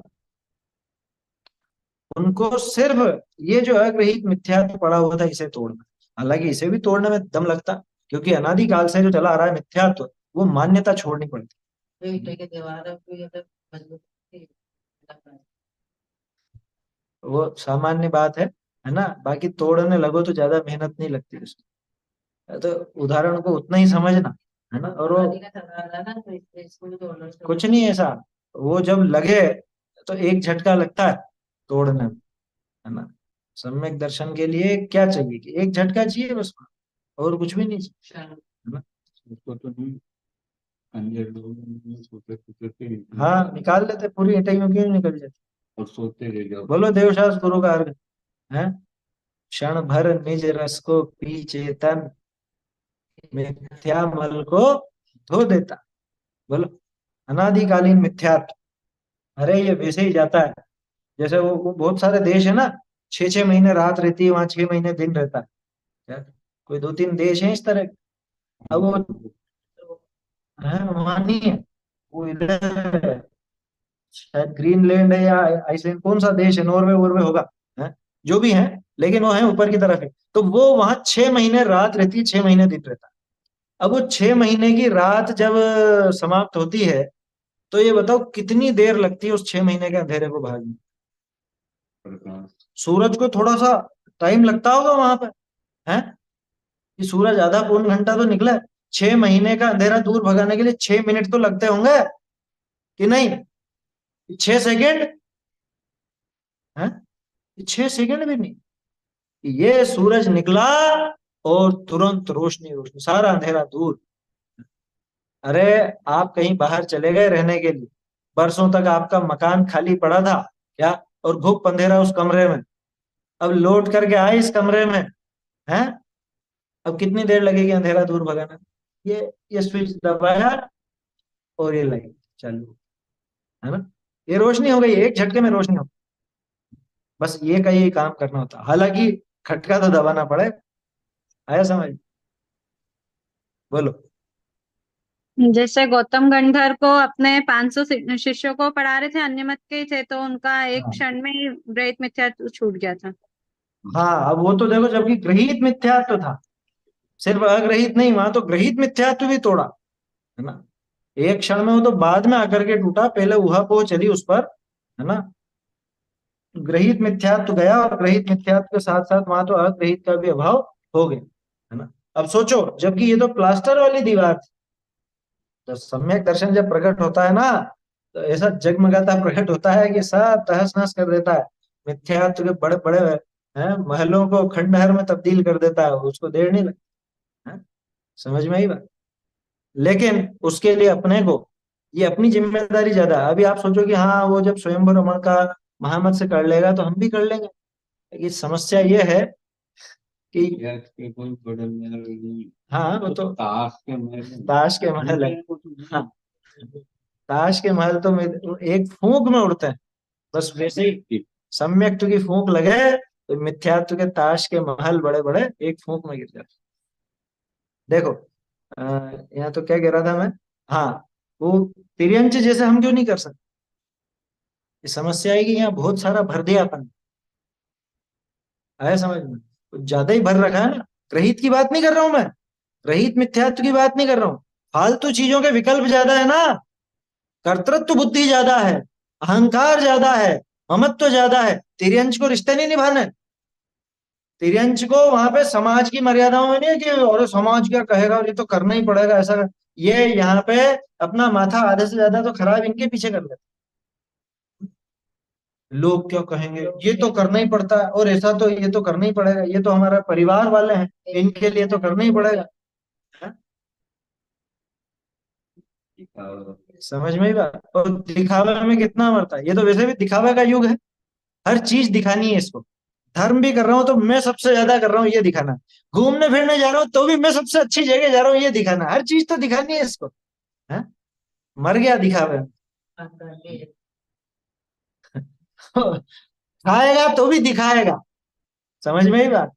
उनको सिर्फ ये जो अग्रहित मिथ्यात्व पड़ा हुआ था इसे तोड़ना। हालांकि इसे भी तोड़ने में दम लगता, क्योंकि अनादिकाल से जो चला आ रहा है मिथ्यात्व, वो मान्यता छोड़नी पड़ती। वो सामान्य बात है ना? बाकी तोड़ने लगो तो ज्यादा मेहनत नहीं लगती उसमें। तो उदाहरण को उतना ही समझना, है ना? और वो कुछ नहीं ऐसा, वो जब लगे तो एक झटका लगता है तोड़ने में, है ना? सम्यक दर्शन के लिए क्या चाहिए कि एक झटका चाहिए बस, और कुछ भी नहीं चाहिए, है ना? उसको तो नहीं, अंधे लोग सोते सोते थे, हाँ निकाल लेते, पूरी ईंटें क्यों क्यों निकल जाती। और सोते रह जाओ। बोलो देवशास गुरु का अर्घ है। क्षण भर निज रस को पी चेतन, मिथ्या मल को धो देता। बोलो अनादिकालीन मिथ्यात्व। अरे ये वैसे ही जाता है जैसे वो बहुत सारे देश है ना, 6 6 महीने रात रहती है, वहां 6 महीने दिन रहता है। क्या कोई 2 3 देश हैं इस तरह के? अब वो है वहां नहीं है, वो इधर है। शायद ग्रीनलैंड है या आइसलैंड, कौन सा देश है, नॉर्वे वॉर्वे होगा, है? जो भी है, लेकिन वो है ऊपर की तरफ है। तो वो वहां 6 महीने रात रहती है, 6 महीने दिन रहता है। अब वो 6 महीने की रात जब समाप्त होती है, तो ये बताओ कितनी देर लगती है उस 6 महीने के अंधेरे को भागने? सूरज को थोड़ा सा टाइम लगता होगा वहां पर, है? कि सूरज आधा पौन घंटा तो निकला है, 6 महीने का अंधेरा दूर भगाने के लिए 6 मिनट तो लगते होंगे कि नहीं? 6 सेकेंड है? 6 सेकेंड भी नहीं। ये सूरज निकला और तुरंत रोशनी रोशनी, सारा अंधेरा दूर। अरे आप कहीं बाहर चले गए रहने के लिए, बरसों तक आपका मकान खाली पड़ा था क्या, और घुप अंधेरा उस कमरे में, अब लौट करके आए इस कमरे में, हैं? अब कितनी देर लगेगी अंधेरा दूर भगाना? ये स्विच दबाया और ये लाइट चालू, है ना? ये रोशनी हो गई, एक झटके में रोशनी हो गई। बस ये का ये काम करना होता, हालांकि खटका तो दबाना पड़े। आया समझ? बोलो। जैसे गौतम गंधर को अपने 500 शिष्यों को पढ़ा रहे थे, अन्य मत के ही थे, तो उनका एक हाँ क्षण में ही ब्रह्म मिथ्यात्व छूट गया था। हाँ, अब वो तो देखो, जबकि ग्रहित मिथ्यात्व था, सिर्फ अग्रहित नहीं, वहां तो ग्रहित मिथ्यात्व भी तोड़ा, है ना? एक क्षण में, वो तो बाद में आकर के टूटा, पहले उहापोह चली उस पर, है ना? ग्रहित मिथ्यात्व गया, और ग्रहित मिथ्यात्व के साथ साथ वहां तो अग्रहित का भी अभाव हो गया, है ना? अब सोचो, जबकि ये तो प्लास्टर वाली दीवार थी, तो सम्यक दर्शन जब प्रकट होता है ना, तो ऐसा जगमगाता प्रकट होता है कि सब तहस नहस कर देता है। मिथ्यात्व के बड़े बड़े हैं महलों को खंडहर में तब्दील कर देता है, उसको देर नहीं लगती है। समझ में आई बात? लेकिन उसके लिए अपने को, ये अपनी जिम्मेदारी ज्यादा है। अभी आप सोचो कि हाँ वो जब स्वयंवर रमण का महामत से कर लेगा तो हम भी कर लेंगे। लेकिन समस्या ये है कि यार के कोई बड़े महल नहीं, हाँ वो तो तो ताश के महल है। ताश के महल है। हाँ, ताश के महल तो एक फूंक में उड़ते हैं, बस वैसे ही सम्यक्त्व की फूंक लगे तो मिथ्यात्व के ताश के महल बड़े बड़े एक फूंक में गिर जाते। देखो यहाँ तो क्या कह रहा था मैं? हाँ, वो तिर्यंच जैसे हम क्यों नहीं कर सकते? ये समस्या है कि यहाँ बहुत सारा भर दिया अपन, आया समझ में? कुछ ज्यादा ही भर रखा है ना। ग्रहित की बात नहीं कर रहा हूं मैं, ग्रहित मिथ्यात्व की बात नहीं कर रहा हूँ, फालतू चीजों के विकल्प ज्यादा है ना, कर्तृत्व बुद्धि ज्यादा है, अहंकार ज्यादा है, ममत्व ज्यादा है। तिर्यंच को रिश्ते नहीं निभाने। तिर्यंच को वहां पे समाज की मर्यादाओं में नहीं है कि और समाज क्या कहेगा और ये तो करना ही पड़ेगा ऐसा। ये यहाँ पे अपना माथा आधे से ज्यादा तो खराब इनके पीछे कर लेते, लोग क्या कहेंगे, ये तो करना ही पड़ता है, और ऐसा तो ये तो करना ही पड़ेगा, ये तो हमारा परिवार वाले हैं, इनके लिए तो करना ही पड़ेगा, है? समझ में ही बात? और दिखावे में कितना मरता है, ये तो वैसे भी दिखावे का युग है, हर चीज दिखानी है इसको। धर्म भी कर रहा हूँ तो मैं सबसे ज्यादा कर रहा हूँ ये दिखाना, घूमने फिरने जा रहा हूँ तो भी मैं सबसे अच्छी जगह जा रहा हूँ ये दिखाना, हर चीज तो दिखानी है इसको, है? मर गया दिखावे में। खाएगा तो भी दिखाएगा, समझ में ही बात।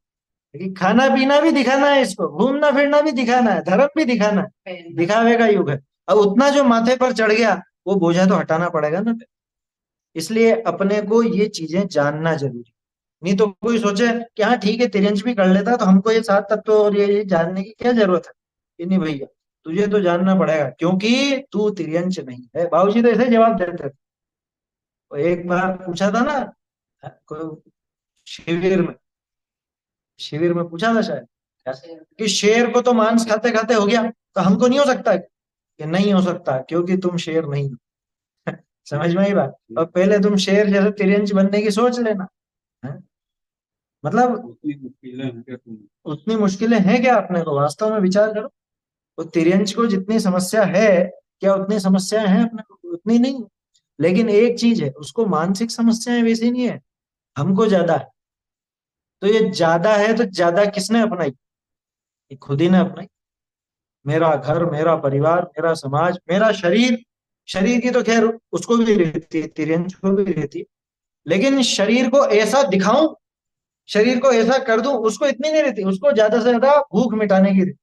लेकिन खाना पीना भी दिखाना है, इसको घूमना फिरना भी दिखाना है, धर्म भी दिखाना है, दिखावे का युग है। अब उतना जो माथे पर चढ़ गया वो बोझा तो हटाना पड़ेगा ना। इसलिए अपने को ये चीजें जानना जरूरी। नहीं तो कोई सोचे कि हाँ ठीक है तिरंज भी कर लेता तो हमको ये सात तत्व और ये जानने की क्या जरूरत है। कि नहीं भैया, तुझे तो जानना पड़ेगा क्योंकि तू तिरंज नहीं है। बाबूजी तो ऐसे जवाब देते थे। तो एक बार पूछा था ना, कोई शिविर में, शिविर में पूछा था शायद कि शेर को तो मांस खाते खाते हो गया तो हमको नहीं हो सकता? कि नहीं हो सकता क्योंकि तुम शेर नहीं हो। समझ में आई बात। और पहले तुम शेर जैसे तिरंज बनने की सोच लेना है? मतलब उतनी मुश्किलें हैं क्या तुम? उतनी मुश्किलें हैं क्या? अपने को वास्तव में विचार करो। वो तिरंज को जितनी समस्या है, क्या उतनी समस्याएं हैं अपने को? उतनी नहीं। लेकिन एक चीज है, उसको मानसिक समस्याएं वैसी नहीं है, हमको ज्यादा है। तो ये ज्यादा है तो ज्यादा किसने अपनाई? ये खुद ही ने अपनाई। मेरा घर, मेरा परिवार, मेरा समाज, मेरा शरीर। शरीर की तो खैर उसको भी रहती है, तिरंज को भी रहती है। लेकिन शरीर को ऐसा दिखाऊं, शरीर को ऐसा कर दूं, उसको इतनी नहीं रहती। उसको ज्यादा से ज्यादा भूख मिटाने की रहती।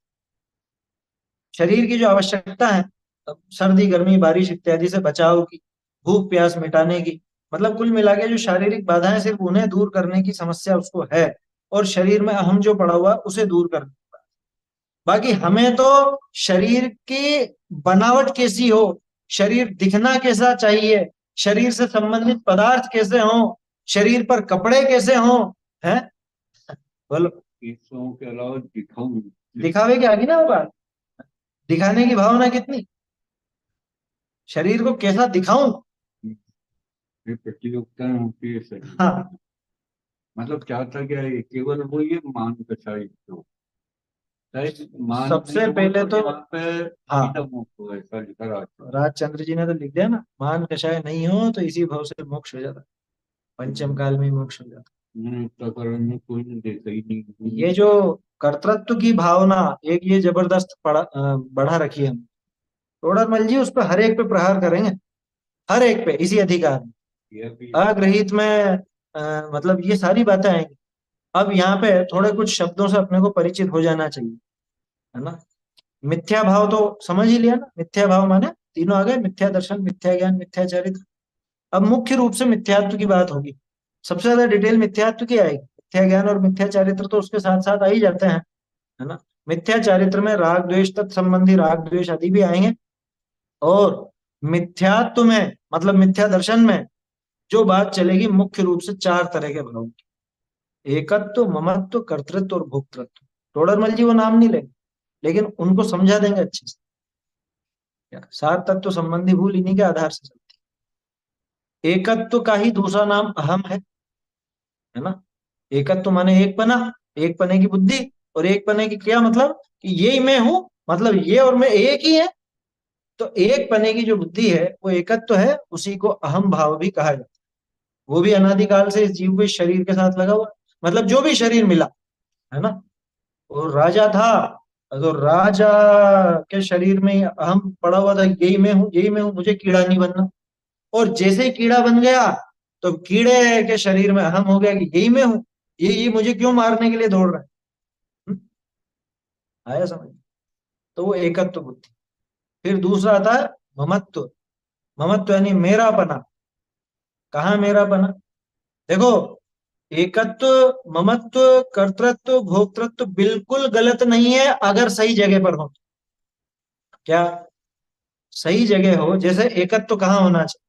शरीर की जो आवश्यकता है, सर्दी गर्मी बारिश इत्यादि से बचाव की, भूख प्यास मिटाने की, मतलब कुल मिला के जो शारीरिक बाधाएं सिर्फ उन्हें दूर करने की समस्या उसको है। और शरीर में अहम जो पड़ा हुआ उसे दूर करने की। बाकी हमें तो शरीर की बनावट कैसी हो, शरीर दिखना कैसा चाहिए, शरीर से संबंधित पदार्थ कैसे हो, शरीर पर कपड़े कैसे हो, हैं? बोलो। ईश्वरों के अलावा दिखाऊं? दिखावे की आगे ना वो बात। दिखाने की भावना कितनी, शरीर को कैसा दिखाऊं। ये प्रतियोगिताएं होती है सही। हाँ, मतलब चाहता क्या है, केवल वो ये मान कसाई तो शायद मान सबसे नहीं हो पहले तो यहाँ पे हाँ, सीधा मुक्त हो, ऐसा लिखा रहा था। राजचंद्र जी ने तो लिख दिया ना, मान कषाय नहीं हो तो इसी भाव से मोक्ष हो जाता, पंचम काल में ही मोक्ष हो जाता। इतना कारण में कोई नहीं देखा ही नहीं। ये जो कर्तृत्व की भावना, एक ये जबरदस्त बढ़ा रखी है। टोडरमल जी उस पर हर एक पे प्रहार करेंगे, हर एक पे इसी अधिकार में। यह भी अग्रहित में मतलब ये सारी बातें आएंगी। अब यहाँ पे थोड़े कुछ शब्दों से अपने को परिचित हो जाना चाहिए, है ना। मिथ्या भाव तो समझ ही लिया ना। मिथ्या भाव माने तीनों आ गए, मिथ्या दर्शन, मिथ्या ज्ञान, मिथ्या चरित्र। अब मुख्य रूप से मिथ्यात्व की बात होगी। सबसे ज्यादा डिटेल मिथ्यात्व की आएगी। मिथ्या ज्ञान और मिथ्या चरित्र तो उसके साथ साथ आ ही जाते हैं, है ना। मिथ्या चरित्र में राग द्वेष तत्संबंधी राग द्वेष आदि भी आएंगे। और मिथ्यात्व में मतलब मिथ्या दर्शन में जो बात चलेगी मुख्य रूप से चार तरह के भाव की। एकत्व, ममत्व, कर्तृत्व और भोक्तृत्व। टोडरमल जी वो नाम नहीं लेंगे, लेकिन उनको समझा देंगे अच्छे से। सात तत्व संबंधी भूल इन्हीं के आधार से चलती है। एकत्व का ही दूसरा नाम अहम है ना। एकत्व माने एक पना, एक पने की बुद्धि और एक पने की क्रिया, मतलब कि ये मैं हूं, मतलब ये और मैं एक ही है। तो एक पने की जो बुद्धि है वो एकत्व है, उसी को अहम भाव भी कहा जाता है। वो भी अनादिकाल से इस जीव को इस शरीर के साथ लगा हुआ है। मतलब जो भी शरीर मिला, है ना। और राजा था तो राजा के शरीर में अहम पड़ा हुआ था, यही मैं हूँ, यही मैं हूँ, मुझे कीड़ा नहीं बनना। और जैसे ही कीड़ा बन गया तो कीड़े के शरीर में अहम हो गया कि यही मैं हूँ, ये मुझे क्यों मारने के लिए दौड़ रहा है। हम्म, आया समझ। तो वो एकत्व बुद्धि। फिर दूसरा आता है ममत्व। ममत्व यानी मेरापना। कहाँ मेरापना? देखो, एकत्व, ममत्व, कर्तृत्व, भोक्तृत्व बिल्कुल गलत नहीं है अगर सही जगह पर हो। क्या सही जगह हो? जैसे एकत्व कहाँ होना चाहिए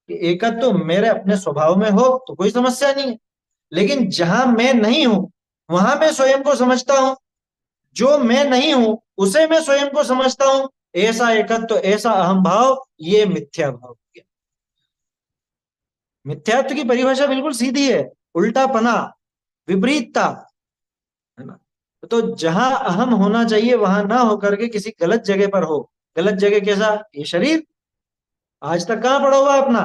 कि एकत्व मेरे अपने स्वभाव में हो तो कोई समस्या नहीं है। लेकिन जहां मैं नहीं हूं वहां मैं स्वयं को समझता हूं, जो मैं नहीं हूं उसे मैं स्वयं को समझता हूं, ऐसा एकत्व, ऐसा अहम भाव, ये मिथ्या भाव हो गया। मिथ्यात्व की परिभाषा बिल्कुल सीधी है, उल्टापना, विपरीतता, है ना। तो जहां अहम होना चाहिए वहां ना होकर के किसी गलत जगह पर हो। गलत जगह कैसा? ये शरीर आज तक कहाँ पड़ा हुआ है अपना?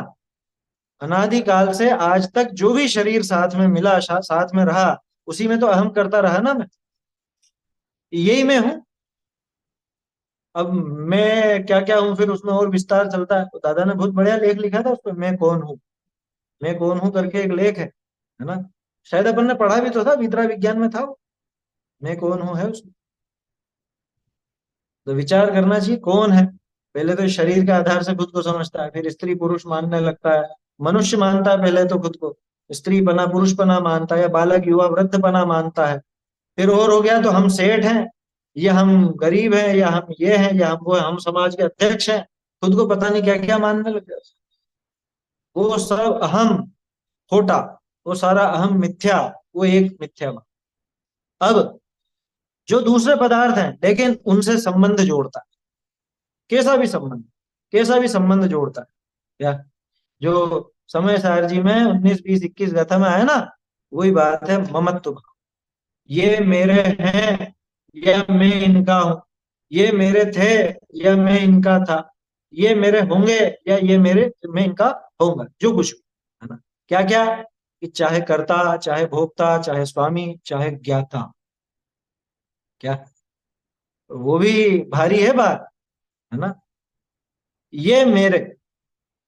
अनादिकाल से आज तक जो भी शरीर साथ में मिला, साथ में रहा, उसी में तो अहम करता रहा ना मैं, यही मैं हूं। अब मैं क्या क्या हूँ, फिर उसमें और विस्तार चलता है। तो दादा ने बहुत बढ़िया लेख लिखा था उसमें, मैं कौन हूँ करके एक लेख है ना। शायद अपन ने पढ़ा भी तो था, विद्रा विज्ञान में था वो, मैं कौन हूँ है उसमें। तो विचार करना चाहिए कौन है। पहले तो शरीर के आधार से खुद को समझता है, फिर स्त्री पुरुष मानने लगता है, मनुष्य मानता है पहले तो खुद को, स्त्री पना पुरुष पना मानता है, या बालक युवा वृद्ध पना मानता है। फिर और हो गया तो हम सेठ हैं, या हम गरीब हैं, या हम ये हैं, या हम वो हैं, हम समाज के अध्यक्ष हैं। खुद को पता नहीं क्या क्या मानने लग गया। वो सब अहम खोटा, वो सारा अहम मिथ्या, वो एक मिथ्या। अब जो दूसरे पदार्थ हैं लेकिन उनसे संबंध जोड़ता है, कैसा भी संबंध, कैसा भी संबंध जोड़ता है। क्या, जो समय सारजी में 19 20 21 गाथा में आया ना, वही बात है ममत्व भाव। ये मेरे हैं या मैं इनका हूं, ये मेरे थे या मैं इनका था, ये मेरे होंगे या ये मेरे मैं इनका होऊंगा, जो कुछ भी, है ना। क्या क्या, कि चाहे कर्ता, चाहे भोक्ता, चाहे स्वामी, चाहे ज्ञाता। क्या, वो भी भारी है बात, है ना। ये मेरे,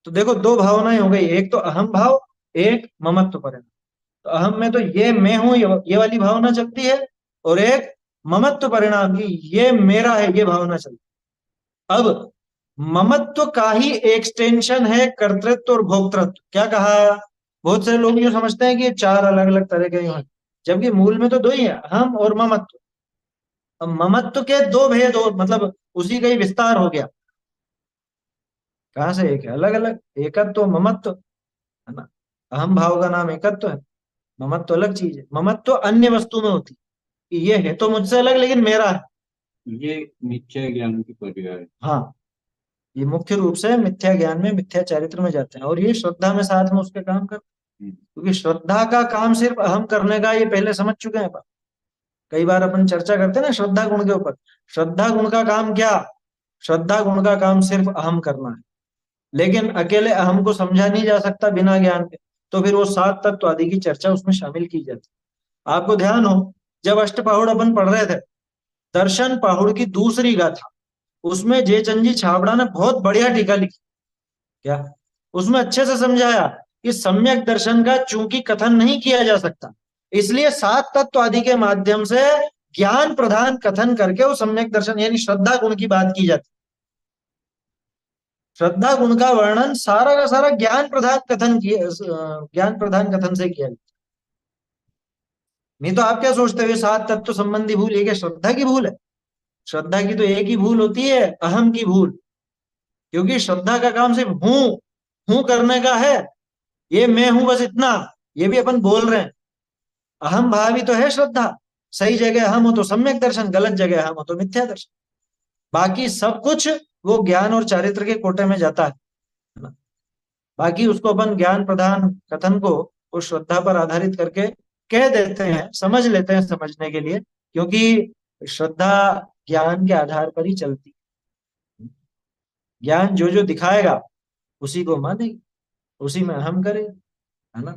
तो देखो दो भावनाएं हो गई, एक तो अहम भाव, एक ममत्व परिणाम। तो अहम में तो ये मैं हूं, ये वाली भावना चलती है, और एक ममत्व परिणाम की ये मेरा है, ये भावना चलती है। अब ममत्व का ही एक्सटेंशन है कर्तृत्व और भोक्तृत्व। क्या कहा, बहुत से लोग ये समझते हैं कि ये चार अलग अलग तरह के हैं, जबकि मूल में तो दो ही है, अहम और ममत्व। अब ममत्व के दो भेद हो, मतलब उसी का ही विस्तार हो गया। कहाँ से एक है, अलग अलग, एकत्व ममत्व, है ना। अहम भाव का नाम एकत्व है, ममत्व अलग चीज है। ममत्व अन्य वस्तु में होती है, ये है तो मुझसे अलग लेकिन मेरा है। ये मिथ्या ज्ञान की पर्याय है। हाँ, ये मुख्य रूप से मिथ्या ज्ञान में, मिथ्या चरित्र में जाते हैं, और ये श्रद्धा में साथ में उसके काम करते हैं। क्योंकि श्रद्धा का काम सिर्फ अहम करने का, ये पहले समझ चुके हैं अपन। कई बार अपन चर्चा करते हैं ना श्रद्धा गुण के ऊपर। श्रद्धा गुण का काम क्या, श्रद्धा गुण का काम सिर्फ अहम करना है, लेकिन अकेले अहम को समझा नहीं जा सकता बिना ज्ञान के। तो फिर वो सात तत्व आदि की चर्चा उसमें शामिल की जाती है। आपको ध्यान हो, जब अष्टपहुड़ अपन पढ़ रहे थे, दर्शन पहुड़ की दूसरी गाथा, उसमें जयचंद जी छाबड़ा ने बहुत बढ़िया टीका लिखी। क्या, उसमें अच्छे से समझाया कि सम्यक दर्शन का चूंकि कथन नहीं किया जा सकता, इसलिए सात तत्व आदि के माध्यम से ज्ञान प्रधान कथन करके वो सम्यक दर्शन यानी श्रद्धा गुण की बात की जाती। श्रद्धा गुण का वर्णन सारा का सारा ज्ञान प्रधान कथन किए, ज्ञान प्रधान कथन से किया। नहीं तो आप क्या सोचते हो, सात तत्व संबंधी भूल ये क्या श्रद्धा की भूल है? श्रद्धा की तो एक ही भूल होती है, अहम की भूल। क्योंकि श्रद्धा का काम सिर्फ हूं करने का है, ये मैं हूं बस इतना। ये भी अपन बोल रहे हैं, अहम भाव ही तो है श्रद्धा। सही जगह अहम हो तो सम्यक दर्शन, गलत जगह अहम हो तो मिथ्या दर्शन। बाकी सब कुछ वो ज्ञान और चारित्र के कोटे में जाता है ना। बाकी उसको अपन ज्ञान प्रधान कथन को उस श्रद्धा पर आधारित करके कह देते हैं, समझ लेते हैं समझने के लिए, क्योंकि श्रद्धा ज्ञान के आधार पर ही चलती है। ज्ञान जो जो दिखाएगा उसी को मानेगी, उसी में अहम करेगा, है ना।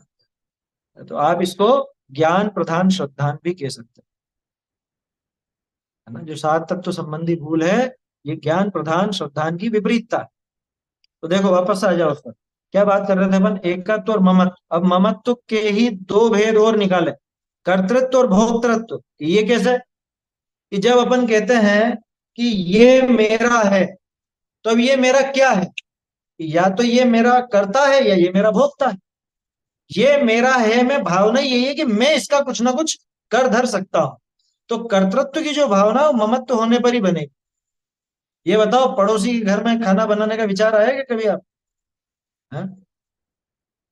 तो आप इसको ज्ञान प्रधान श्रद्धान भी कह सकते हैं, है ना। जो सात तत्व संबंधी भूल है, ये ज्ञान प्रधान श्रद्धान की विपरीतता है। तो देखो वापस आ जाओ उस पर, क्या बात कर रहे थे अपन, एकत्व और ममत्व। अब ममत्व के ही दो भेद और निकाले, कर्तृत्व और भोक्तृत्व। ये कैसे, कि जब अपन कहते हैं कि ये मेरा है, तो अब ये मेरा क्या है, या तो ये मेरा कर्ता है या ये मेरा भोक्ता है। ये मेरा है में भावना यही है कि मैं इसका कुछ ना कुछ कर धर सकता हूं। तो कर्तृत्व की जो भावना है वो ममत्व होने पर ही बनेगी। ये बताओ, पड़ोसी के घर में खाना बनाने का विचार आया क्या कभी आप, हैं?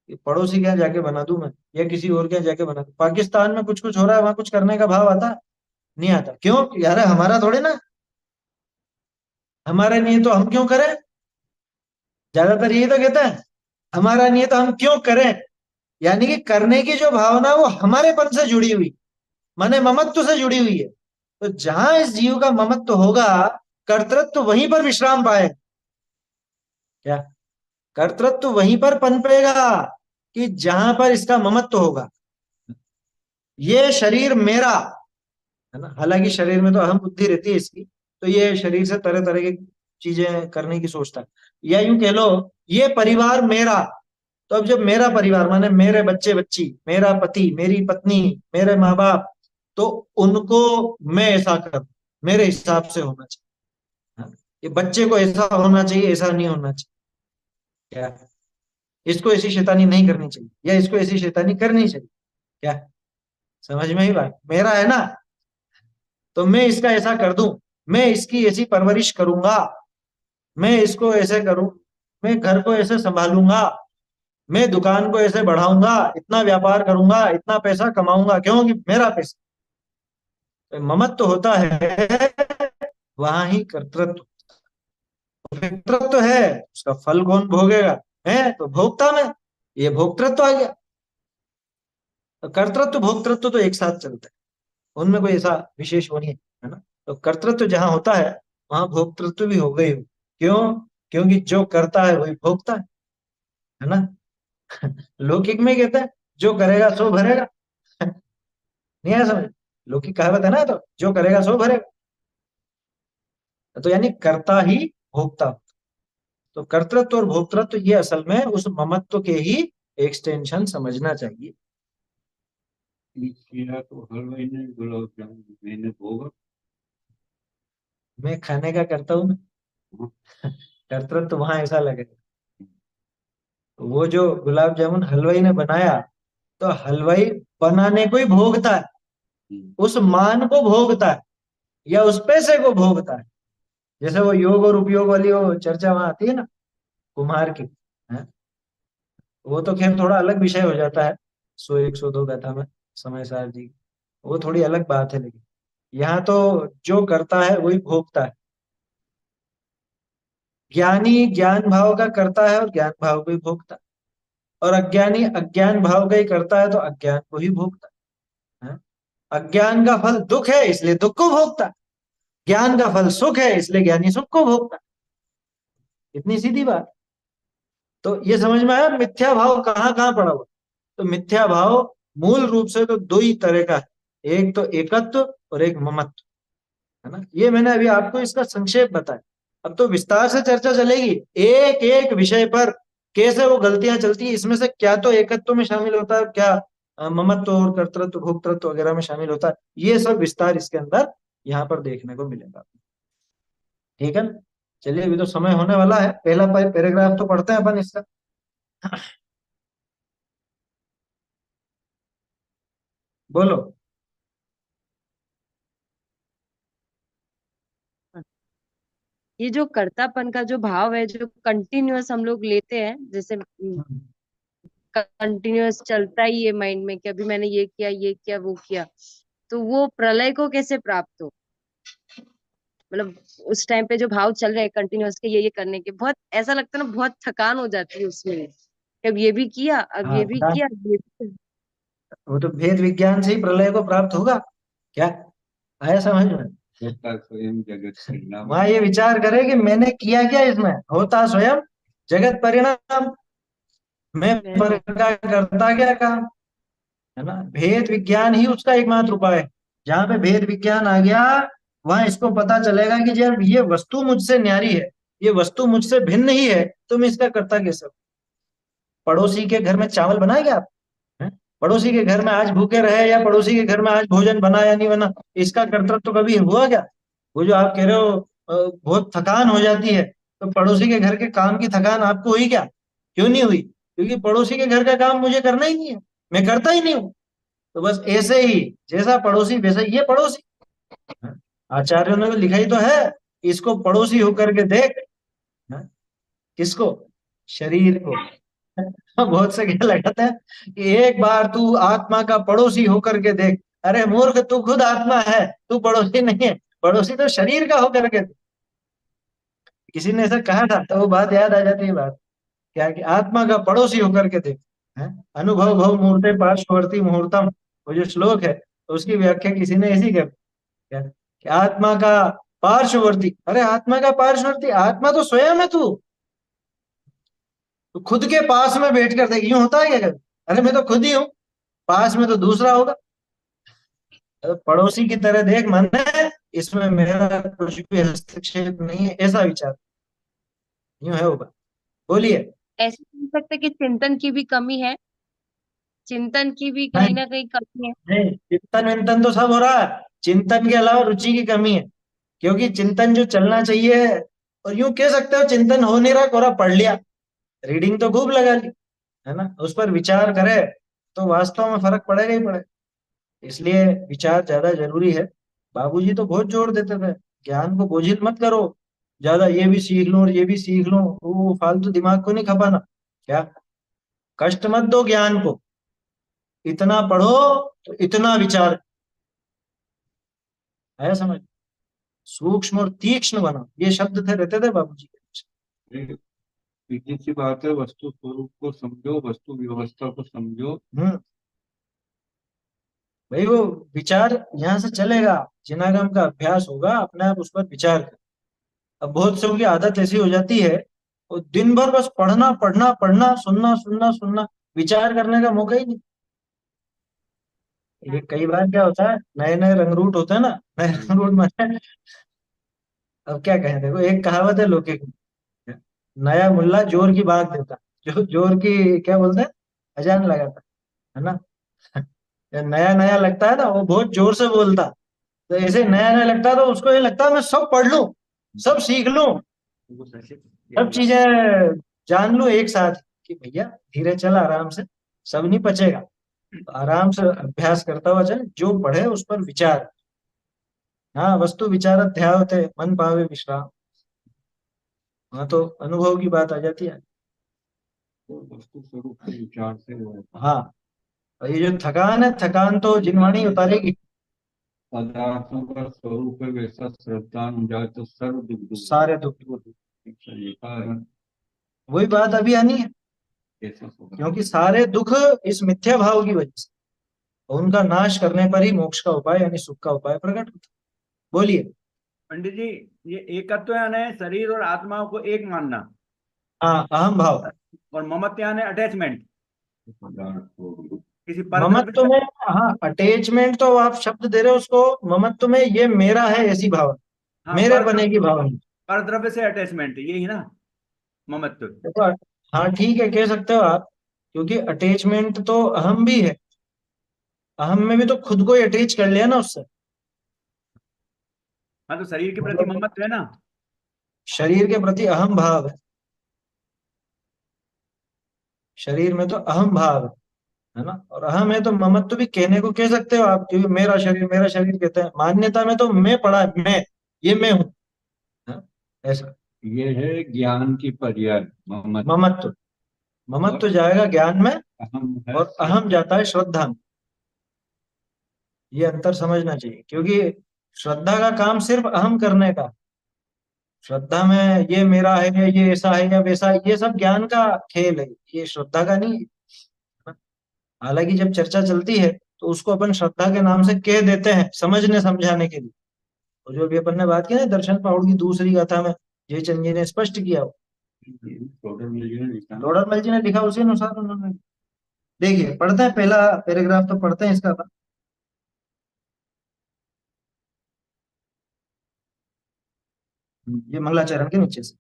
कि पड़ोसी के यहाँ जाके बना दूं मैं, या किसी और के यहाँ जाके बना दूं। पाकिस्तान में कुछ कुछ हो रहा है, वहां कुछ करने का भाव आता है? नहीं आता। क्यों यार, हमारा थोड़े ना, हमारा नहीं है तो हम क्यों करें। ज्यादातर यही तो कहते हैं, हमारा नहीं है तो हम क्यों करें। यानी कि करने की जो भावना वो हमारेपन से जुड़ी हुई, माने ममत्व से जुड़ी हुई है। तो जहां इस जीव का ममत्व होगा, कर्तृत्व वहीं पर विश्राम पाएगा। क्या, कर्तृत्व वहीं पर पनपेगा कि जहां पर इसका ममत्व होगा। ये शरीर मेरा, है ना। हालांकि शरीर में तो अहम बुद्धि रहती है इसकी, तो ये शरीर से तरह तरह की चीजें करने की सोचता है। या यूं कह लो, ये परिवार मेरा, तो अब जब मेरा परिवार माने मेरे बच्चे बच्ची, मेरा पति, मेरी पत्नी, मेरे माँ बाप, तो उनको मैं ऐसा करूं, मेरे हिसाब से होना चाहिए। हाँ? ये बच्चे को ऐसा होना चाहिए, ऐसा नहीं होना चाहिए। क्या इसको ऐसी शैतानी नहीं करनी चाहिए, या इसको ऐसी शैतानी करनी चाहिए? क्या समझ में ही बात? मेरा है ना, तो मैं इसका ऐसा कर दूं, मैं इसकी ऐसी परवरिश करूंगा, मैं इसको ऐसे करूं, मैं घर को ऐसे संभालूंगा, मैं दुकान को ऐसे बढ़ाऊंगा, इतना व्यापार करूंगा, इतना पैसा कमाऊंगा, क्योंकि मेरा पैसा। तो ममत्व तो होता है, वहां ही कर्तृत्व। कर्तृत्व तो है, उसका फल कौन भोगेगा? है तो भोक्ता में, ये भोक्तृत्व आ गया। तो कर्तृत्व भोक्तृत्व तो एक साथ चलता है, उनमें कोई ऐसा विशेष वो नहीं है ना। तो कर्तृत्व जहां होता है, वहां भोक्तृत्व भी हो गई हो। क्यों? क्योंकि जो करता है वही भोगता है ना। लौकिक में कहते हैं जो करेगा सो भरेगा। नहीं आया समझ? लौकिक कहावत है ना, तो जो करेगा सो भरेगा। तो यानी कर्ता ही भोक्ता। तो कर्तृत्व और भोक्तृत्व ये असल में उस ममत्व के ही एक्सटेंशन समझना चाहिए। किया तो हलवाई ने गुलाब जामुन मैंने भोगा। मैं खाने का करता हूँ ना। कर्तृत्व वहां ऐसा लगे। वो जो गुलाब जामुन हलवाई ने बनाया, तो हलवाई बनाने को ही भोगता है, उस मान को भोगता है, या उस पैसे को भोगता है। जैसे वो योग और उपयोग वाली वो चर्चा वहां आती है ना, कुम्हार की है? वो तो खैर थोड़ा अलग विषय हो जाता है, 101 102 गाथा में समय सार जी, वो थोड़ी अलग बात है। लेकिन यहाँ तो जो करता है वही भोगता है। ज्ञानी ज्ञान भाव का करता है और ज्ञान भाव को ही भोगता है, और अज्ञानी अज्ञान भाव का ही करता है तो अज्ञान को ही भोगता है। अज्ञान का फल दुख है, इसलिए दुख को भोगता है। ज्ञान का फल सुख है, इसलिए ज्ञानी सुख को भोगता है। इतनी सीधी बात। तो ये समझ में आया मिथ्या भाव कहाँ कहाँ पड़ा हुआ। तो मिथ्या भाव मूल रूप से तो दो ही तरह का है, एक तो एकत्व और एक ममत्व, है ना। ये मैंने अभी आपको इसका संक्षेप बताया। अब तो विस्तार से चर्चा चलेगी एक एक विषय पर, कैसे वो गलतियां चलती है, इसमें से क्या तो एकत्व में शामिल होता है, क्या ममत्व और कर्तृत्व भोक्तृत्व वगैरह में शामिल होता है। ये सब विस्तार इसके अंदर यहाँ पर देखने को मिलेगा। ठीक है ना। चलिए अभी तो समय होने वाला है, पहला पैराग्राफ तो पढ़ते हैं अपन इसका। बोलो। ये जो कर्तापन का जो भाव है, जो कंटिन्यूअस हम लोग लेते हैं, जैसे कंटिन्यूअस चलता ही है माइंड में कि अभी मैंने ये किया वो किया, तो वो प्रलय को कैसे प्राप्त हो? मतलब उस टाइम पे जो भाव चल रहे हैं कंटिन्यूअस के ये करने के, बहुत ऐसा लगता है ना, बहुत थकान हो जाती है उसमें कि अब ये भी किया, अब हाँ ये भी किया, अब ये भी किया। वो तो भेद विज्ञान से ही प्रलय को प्राप्त होगा। क्या आया समझ में? होता स्वयं जगत परिणाम। वहां ये विचार करे कि मैंने किया क्या, इसमें होता स्वयं जगत परिणाम, मैं पर का करता क्या काम, है ना। भेद विज्ञान ही उसका एकमात्र उपाय है। जहां पे भेद विज्ञान आ गया, वहां इसको पता चलेगा कि जब ये वस्तु मुझसे न्यारी है, ये वस्तु मुझसे भिन्न ही है, तो मैं इसका करता कैसे हूं? पड़ोसी के घर में चावल बनाए क्या आप? हैं? पड़ोसी के घर में आज भूखे रहे, या पड़ोसी के घर में आज भोजन बना या नहीं बना, इसका कर्तृत्व तो कभी हुआ क्या? वो जो आप कह रहे हो बहुत थकान हो जाती है, तो पड़ोसी के घर के काम की थकान आपको हुई क्या? क्यों नहीं हुई? क्योंकि पड़ोसी के घर का काम मुझे करना ही नहीं है, मैं करता ही नहीं हूँ। तो बस ऐसे ही, जैसा पड़ोसी वैसा ही ये पड़ोसी। हाँ? आचार्यों ने तो लिखा ही तो है, इसको पड़ोसी होकर के देख। हाँ? किसको? शरीर को। बहुत से क्या लगाते हैं कि एक बार तू आत्मा का पड़ोसी होकर के देख। अरे मूर्ख, तू खुद आत्मा है, तू पड़ोसी नहीं है। पड़ोसी तो शरीर का होकर के देख। किसी ने ऐसा कहा था, तो वो बात याद आ जाती है। बात क्या कि आत्मा का पड़ोसी होकर के देख। है? अनुभव भव मूर्ते पार्श्ववर्ती मुहूर्तम, वो जो श्लोक है, तो उसकी व्याख्या किसी ने ऐसी कर क्या कि आत्मा का पार्श्ववर्ती। अरे आत्मा का पार्श्ववर्ती, आत्मा तो स्वयं है तू। तो खुद के पास में बैठ कर देख, यूं होता है क्या कभी? अरे मैं तो खुद ही हूं, पास में तो दूसरा होगा। पड़ोसी की तरह देख, मन है इसमें मेरा कुछ भी हस्तक्षेप नहीं है, ऐसा विचार। यूं है वो बात। बोलिए। ऐसे बोल सकते कि चिंतन की भी कमी है, चिंतन की भी कहीं नहीं ना कहीं कमी है। नहीं, चिंतन विंतन तो सब हो रहा है, चिंतन के अलावा रुचि की कमी है। क्योंकि चिंतन जो चलना चाहिए, और यूं कह सकते हो चिंतन हो नहीं रहा, कोरा पढ़ लिया, रीडिंग तो खूब लगा ली, है ना, उस पर विचार करे तो वास्तव में फर्क पड़ेगा ही पड़ेगा। इसलिए विचार ज्यादा जरूरी है। बाबूजी तो बहुत जोर देते थे, ज्ञान को बोझिल मत करो ज्यादा, ये भी सीख लो और ये भी सीख लो, वो फालतू दिमाग को नहीं खपाना। क्या, कष्ट मत दो ज्ञान को, इतना पढ़ो तो इतना विचार है, समझ, सूक्ष्म और तीक्ष्ण बनो, ये शब्द थे, रहते थे बाबूजी के। सीधी सी बात है, वस्तु स्वरूप को समझो, वस्तु व्यवस्था को समझो। हम्म। भाई वो विचार यहाँ से चलेगा, जिनागम का अभ्यास होगा, अपने आप उस पर विचार कर। अब बहुत से की आदत ऐसी हो जाती है, वो दिन भर बस पढ़ना पढ़ना पढ़ना, सुनना सुनना सुनना, विचार करने का मौका ही नहीं। ये कई बार क्या होता है, नए नए रंगरूट होते हैं ना, नए रंगरूट माने, अब क्या कहें, देखो एक कहावत है लौकिक में, नया मुल्ला जोर की बात देता, जो जोर की क्या बोलते हैं, अजान लगाता, है ना। नया नया लगता है ना, वो बहुत जोर से बोलता, तो ऐसे नया नया लगता है तो उसको ये लगता है मैं सब पढ़ लूं, सब सीख लूं, सब चीजें जान लूं एक साथ। कि भैया धीरे चल, आराम से, सब नहीं पचेगा, तो आराम से अभ्यास करता हुआ चल, जो पढ़े उस पर विचार। हाँ, वस्तु विचार ध्यावते मन पावे विश्राम। हाँ, तो अनुभव की बात आ जाती है। तो वस्तु स्वरूप के विचार से वो हाँ, और ये जो थकान है, थकान तो जिनवाणी उतारेगी। पदार्थों का स्वरूप है, वैसा श्रद्धा हो जाए तो सर्व दुख दूर। सारे दुख दूर। ऐसा लिखा है, वही बात अभी आनी है, ऐसा होगा। क्योंकि सारे दुख इस मिथ्या भाव की वजह से, और उनका नाश करने पर ही मोक्ष का उपाय यानी सुख का उपाय प्रकट होता है। बोलिए। पंडित जी, ये एकत्व यानी शरीर और आत्मा को एक मानना, हाँ, अहम भाव। और ममत्व यानी अटैचमेंट पदार्थ को किसी परद्रव्य ममत्व से। में, हाँ, अटैचमेंट तो आप शब्द दे रहे हो उसको, ममत्व में ये मेरा है ऐसी भावना, हाँ, मेरे बनेगी भावना। परद्रव्य से अटैचमेंट, यही ना ममत्व। देखो, हाँ ठीक है, कह सकते हो आप, क्योंकि अटैचमेंट तो अहम भी है, अहम में भी तो खुद को ही अटैच कर लिया ना उससे। हाँ, तो शरीर के प्रति मतलब ममत्व है ना। शरीर के प्रति अहम भाव है, शरीर में तो अहम भाव है ना, और अहम है तो ममत्व भी कहने को कह सकते हो आप, क्योंकि मेरा शरीर कहते हैं, मान्यता में तो मैं पड़ा है, मैं, ये मैं हूँ, हाँ, ऐसा। ये है ज्ञान की पर्याय ममत्व। ममत्व, ममत्व जाएगा ज्ञान में, अहम है और अहम जाता है श्रद्धा में। ये अंतर समझना चाहिए, क्योंकि श्रद्धा का काम सिर्फ अहम करने का, श्रद्धा में ये मेरा है, ये ऐसा है या वैसा है, ये सब ज्ञान का खेल है, ये श्रद्धा का नहीं है। हालांकि जब चर्चा चलती है तो उसको अपन श्रद्धा के नाम से कह देते हैं, समझने समझाने के लिए। और जो भी अपन ने बात की ना दर्शन पहाड़ की दूसरी गाथा में, जयचंद जी ने स्पष्ट किया, डोडरमल जी ने लिखा, उसी अनुसार उन्होंने। देखिए, पढ़ते हैं, पहला पैराग्राफ तो पढ़ते हैं इसका। ये मंगलाचरण के नीचे से।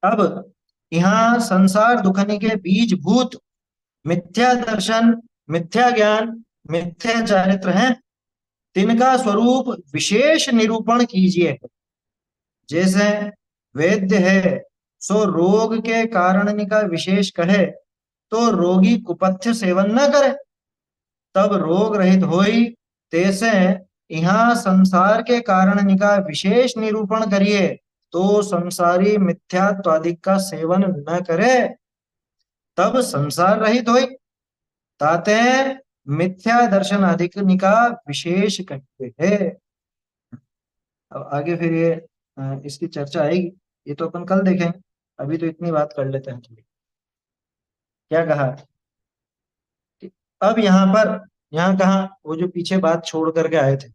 अब यहाँ संसार दुखनी के बीज भूत मिथ्या दर्शन, मिथ्या ज्ञान, मिथ्या चारित्र हैं, तिनका स्वरूप विशेष निरूपण कीजिए। जैसे वैद्य है सो रोग के कारण का विशेष कहे, तो रोगी कुपथ्य सेवन न करे, तब रोग रहित होई। तैसे यहाँ संसार के कारण का विशेष निरूपण करिए, तो संसारी मिथ्यात्वादिक का सेवन न करे, तब संसार रहित होई। ताते मिथ्या दर्शन अधिक निका विशेष कहते हैं। अब आगे फिर ये इसकी चर्चा आएगी, ये तो अपन कल देखेंगे, अभी तो इतनी बात कर लेते हैं थोड़ी। क्या कहा कि अब यहाँ पर, यहाँ कहा, वो जो पीछे बात छोड़ करके आए थे, है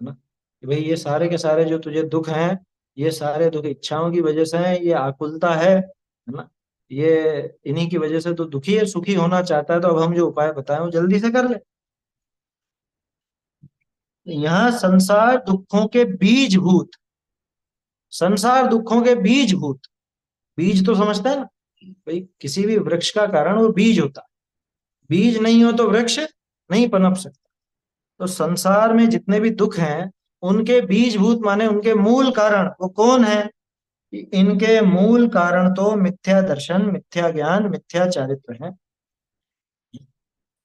ना, कि भाई ये सारे के सारे जो तुझे दुख हैं, ये सारे दुख इच्छाओं की वजह से हैं, ये आकुलता है ना, ये इन्हीं की वजह से तो दुखी है, सुखी होना चाहता है, तो अब हम जो उपाय बताएं वो जल्दी से कर ले। यहाँ संसार दुखों के बीजभूत, संसार दुखों के बीजभूत, बीज तो समझता है ना भाई, किसी भी वृक्ष का कारण वो बीज होता है, बीज नहीं हो तो वृक्ष नहीं पनप सकता। तो संसार में जितने भी दुख हैं उनके बीजभूत माने उनके मूल कारण वो कौन है? इनके मूल कारण तो मिथ्या दर्शन, मिथ्या ज्ञान, मिथ्या चारित्र है।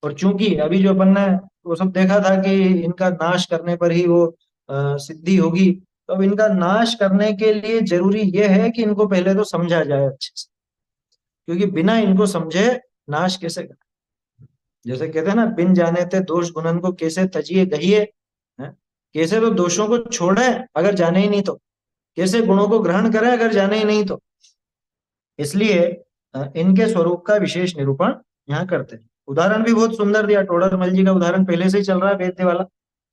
और चूंकि अभी जो अपन ने वो सब देखा था कि इनका नाश करने पर ही वो सिद्धि होगी, तो अब इनका नाश करने के लिए जरूरी यह है कि इनको पहले तो समझा जाए अच्छे से, क्योंकि बिना इनको समझे नाश कैसे करें? जैसे कहते हैं ना, बिन जाने ते दोष गुणन को कैसे तजिए गहिए, हैं? कैसे तो दोषों को छोड़े अगर जाने ही नहीं तो, कैसे गुणों को ग्रहण करें अगर जाने ही नहीं तो। इसलिए इनके स्वरूप का विशेष निरूपण यहाँ करते हैं। उदाहरण भी बहुत सुंदर दिया, टोडरमल जी का उदाहरण पहले से ही चल रहा है वेद्य वाला,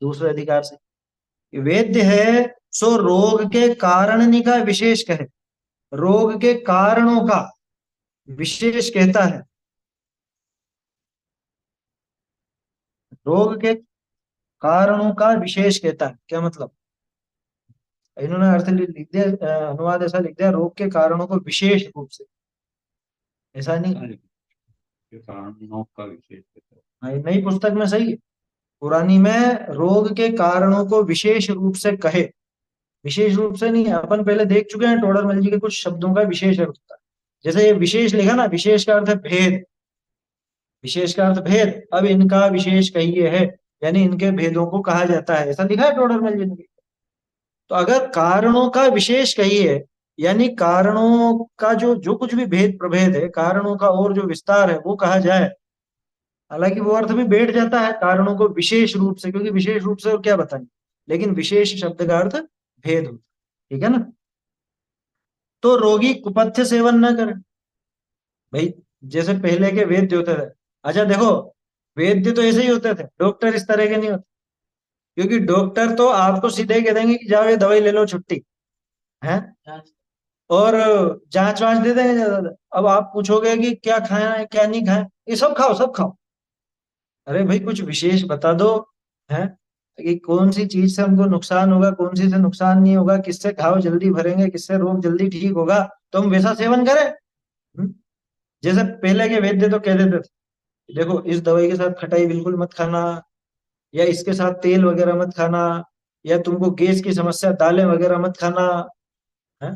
दूसरे अधिकार से। वेद्य है सो रोग के कारण का विशेष कहे, रोग के कारणों का विशेष कहता है, रोग के कारणों का विशेष कहता है। क्या मतलब? इन्होंने अर्थ लिख दिया, अनुवाद ऐसा लिख दिया, रोग के कारणों को विशेष रूप से, ऐसा नहीं। के कारणों का विशेष है। हाँ, ये नई पुस्तक में सही है, पुरानी में रोग के कारणों को विशेष रूप से कहे, विशेष रूप से नहीं है। अपन पहले देख चुके हैं टोडरमल जी के कुछ शब्दों का विशेष अर्थ होता है। जैसे ये विशेष लिखा ना, विशेष का अर्थ है भेद, विशेष का अर्थ भेद, अब इनका विशेष कहिए है, यानी इनके भेदों को कहा जाता है, ऐसा लिखा है टोडरमल जी ने। तो अगर कारणों का विशेष कहिए, यानी कारणों का जो जो कुछ भी भेद प्रभेद है, कारणों का और जो विस्तार है वो कहा जाए, हालांकि वो अर्थ भी बैठ जाता है कारणों को विशेष रूप से, क्योंकि विशेष रूप से और क्या बताएंगे, लेकिन विशेष शब्द का अर्थ भेद होता है, ठीक है ना। तो रोगी कुपथ्य सेवन न करे भाई, जैसे पहले के वैद्य होते थे। अच्छा देखो, वैद्य तो ऐसे ही होते थे, डॉक्टर इस तरह के नहीं होते, क्योंकि डॉक्टर तो आपको सीधे कह देंगे कि जाओ ये दवाई ले लो, छुट्टी है, और जांच वांच दे देंगे ज्यादा। अब आप पूछोगे कि क्या खाया है क्या नहीं खाया, ये सब खाओ सब खाओ। अरे भाई कुछ विशेष बता दो, है कि कौन सी चीज से हमको नुकसान होगा, कौन सी से नुकसान नहीं होगा, किससे घाव जल्दी भरेंगे, किससे रोग जल्दी ठीक होगा, तो हम वैसा सेवन करें। जैसे पहले के वैद्य तो कह देते थे, देखो इस दवाई के साथ खटाई बिल्कुल मत खाना, या इसके साथ तेल वगैरह मत खाना, या तुमको गैस की समस्या, दालें वगैरह मत खाना, है,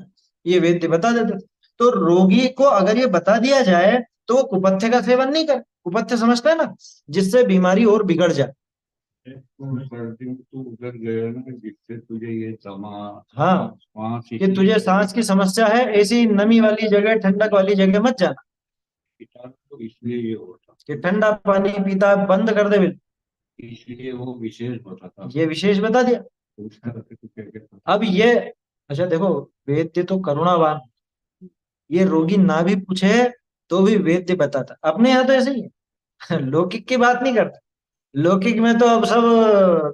ये वैद्य बता देते थे। तो रोगी को अगर ये बता दिया जाए तो वो कुपथ्य का सेवन नहीं करे। कुपथ्य समझता है ना, जिससे बीमारी और बिगड़ जाए। तू उधर गया ना, जिससे तुझे ये दमा, हाँ, सांस कि तुझे सांस की समस्या है, ऐसी नमी वाली जगह, ठंडक वाली जगह मत जाना, तो इसलिए ये होता, कि ठंडा पानी पीता बंद कर दे बिल्कुल, इसलिए वो विशेष होता था। ये विशेष बता दिया। तो उस तरह से कुछ कहते अब ये, अच्छा देखो, वैद्य तो करुणावान, ये रोगी ना भी पूछे तो भी वैद्य बताता। अपने यहाँ तो ऐसे ही है लौकिक की बात नहीं करता, लौकिक में तो अब सब,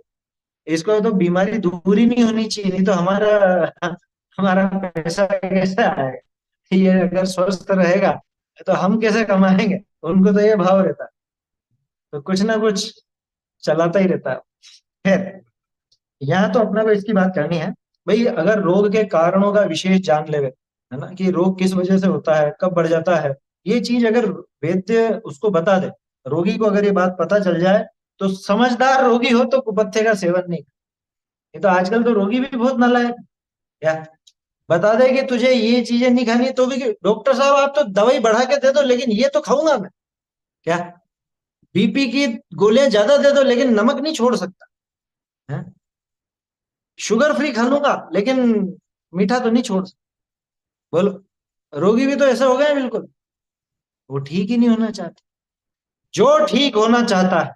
इसको तो बीमारी दूर ही नहीं होनी चाहिए, नहीं तो हमारा हमारा पैसा कैसे आएगा, ये अगर स्वस्थ रहेगा तो हम कैसे कमाएंगे, उनको तो ये भाव रहता है। तो कुछ ना कुछ चलाता ही रहता है। खैर, यहाँ तो अपना को इसकी बात करनी है भाई, अगर रोग के कारणों का विशेष जान लेवे, है ना, कि रोग किस वजह से होता है, कब बढ़ जाता है, ये चीज अगर वैद्य उसको बता दे, रोगी को अगर ये बात पता चल जाए, तो समझदार रोगी हो तो कुपथ्य का सेवन नहीं। ये तो आजकल तो रोगी भी बहुत नालायक है। क्या बता दे कि तुझे ये चीजें नहीं खानी, तो भी डॉक्टर साहब आप तो दवाई बढ़ा के दे दो, लेकिन ये तो खाऊंगा मैं। क्या बीपी की गोलियां ज्यादा दे दो, लेकिन नमक नहीं छोड़ सकता है, शुगर फ्री खा लूंगा लेकिन मीठा तो नहीं छोड़ सकता। बोलो, रोगी भी तो ऐसा हो गया है बिल्कुल, वो ठीक ही नहीं होना चाहते। जो ठीक होना चाहता है,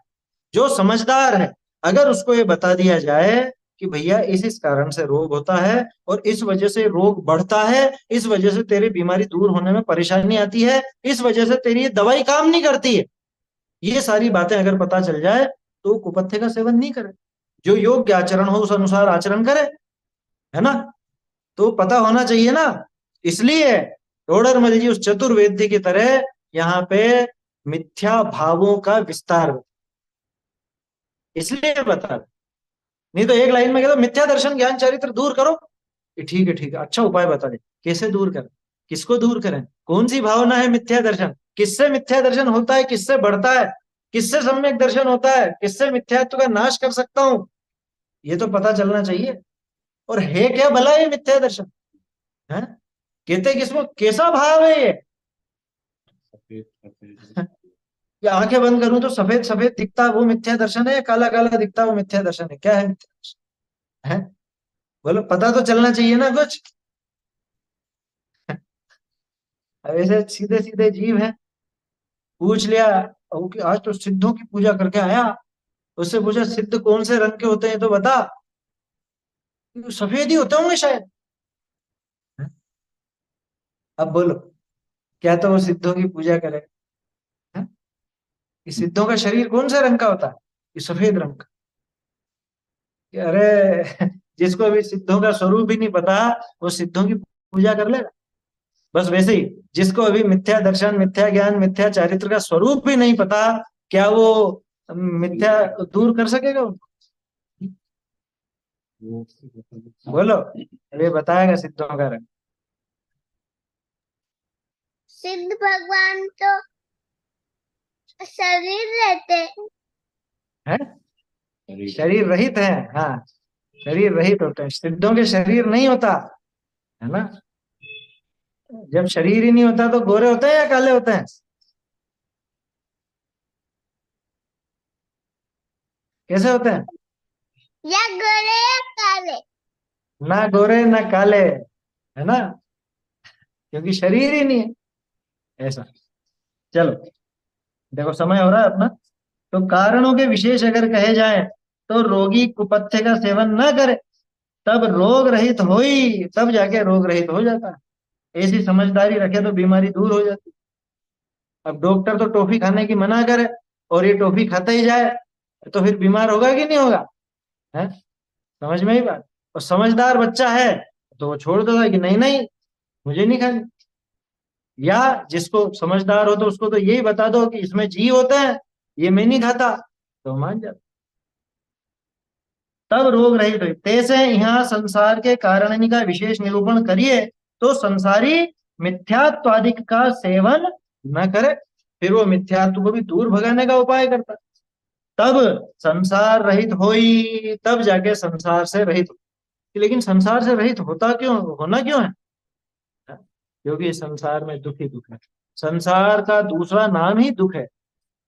जो समझदार है, अगर उसको ये बता दिया जाए कि भैया इस कारण से रोग होता है, और इस वजह से रोग बढ़ता है, इस वजह से तेरी बीमारी दूर होने में परेशानी आती है, इस वजह से तेरी ये दवाई काम नहीं करती है, ये सारी बातें अगर पता चल जाए तो कुपथ्य का सेवन नहीं करे, जो योग्य आचरण हो उस अनुसार आचरण करे, है ना। तो पता होना चाहिए ना, इसलिए टोडरमल जी उस चतुर्वेद्य की तरह यहाँ पे मिथ्या भावों का विस्तार, इसलिए बता रहे। नहीं तो एक लाइन में कह दो मिथ्या दर्शन ज्ञान चरित्र दूर करो, कि ठीक है ठीक है, अच्छा उपाय बता दे, कैसे दूर करें, किसको दूर करें, कौन सी भावना है मिथ्या दर्शन, किससे मिथ्या दर्शन होता है, किससे बढ़ता है, किससे सम्यक दर्शन होता है, किससे मिथ्यात्व का नाश कर सकता हूं, ये तो पता चलना चाहिए। और है क्या भला ये मिथ्या दर्शन है, कहते किसको, कैसा भाव है ये, सफेद सफेद या आंखें बंद करूं तो सफेद सफेद दिखता वो मिथ्या दर्शन है, या काला काला दिखता वो मिथ्या दर्शन है, क्या है मिथ्या दर्शन है, बोलो पता तो चलना चाहिए ना कुछ। अब ऐसे सीधे सीधे जीव है, पूछ लिया, वो कि आज तो सिद्धों की पूजा करके आया, उससे पूछा सिद्ध कौन से रंग के होते हैं तो बता, सफेद ही होते होंगे शायद। अब बोलो, क्या तो वो सिद्धों की पूजा करे, हैं? कि सिद्धों का शरीर कौन से रंग का होता है, कि सफेद रंग का, कि अरे जिसको अभी सिद्धों का स्वरूप ही नहीं पता, वो सिद्धों की पूजा कर लेगा। बस वैसे ही जिसको अभी मिथ्या दर्शन, मिथ्या ज्ञान, मिथ्या चारित्र का स्वरूप भी नहीं पता, क्या वो मिथ्या दूर कर सकेगा उनको? बोलो, अभी बताएगा सिद्धों का रंग। सिद्ध भगवान तो शरीर रहते है, शरीर रहित है, हाँ शरीर रहित होते हैं, सिद्धों के शरीर नहीं होता है ना। जब शरीर ही नहीं होता तो गोरे होते हैं या काले होते हैं, कैसे होते हैं, या गोरे या काले। ना गोरे ना काले, है ना, क्योंकि शरीर ही नहीं है ऐसा। चलो देखो समय हो रहा है अपना, तो कारणों के विशेष अगर कहे जाए तो रोगी कुपथ्य का सेवन न करे तब रोग रहित हो ही, तब जाके रोग रहित हो जाता है, ऐसी समझदारी रखे तो बीमारी दूर हो जाती। अब डॉक्टर तो टॉफी खाने की मना करे और ये टॉफी खाता ही जाए, तो फिर बीमार होगा कि नहीं होगा, है, समझ में ही बात। और समझदार बच्चा है तो वो छोड़ देता है कि नहीं नहीं मुझे नहीं खानी, या जिसको समझदार हो तो उसको तो यही बता दो कि इसमें जीव होते हैं, ये मैं नहीं खाता, तो मान जाता, तब रोग रहित हुई। तैसे यहाँ संसार के कारण का विशेष निरूपण करिए तो संसारी मिथ्यात्वादिक का सेवन न करे, फिर वो मिथ्यात्व को भी दूर भगाने का उपाय करता, तब संसार रहित होई, तब जाके संसार से रहित हो। लेकिन संसार से रहित होता क्यों, होना क्यों है, क्योंकि संसार में दुख ही दुख है, संसार का दूसरा नाम ही दुख है।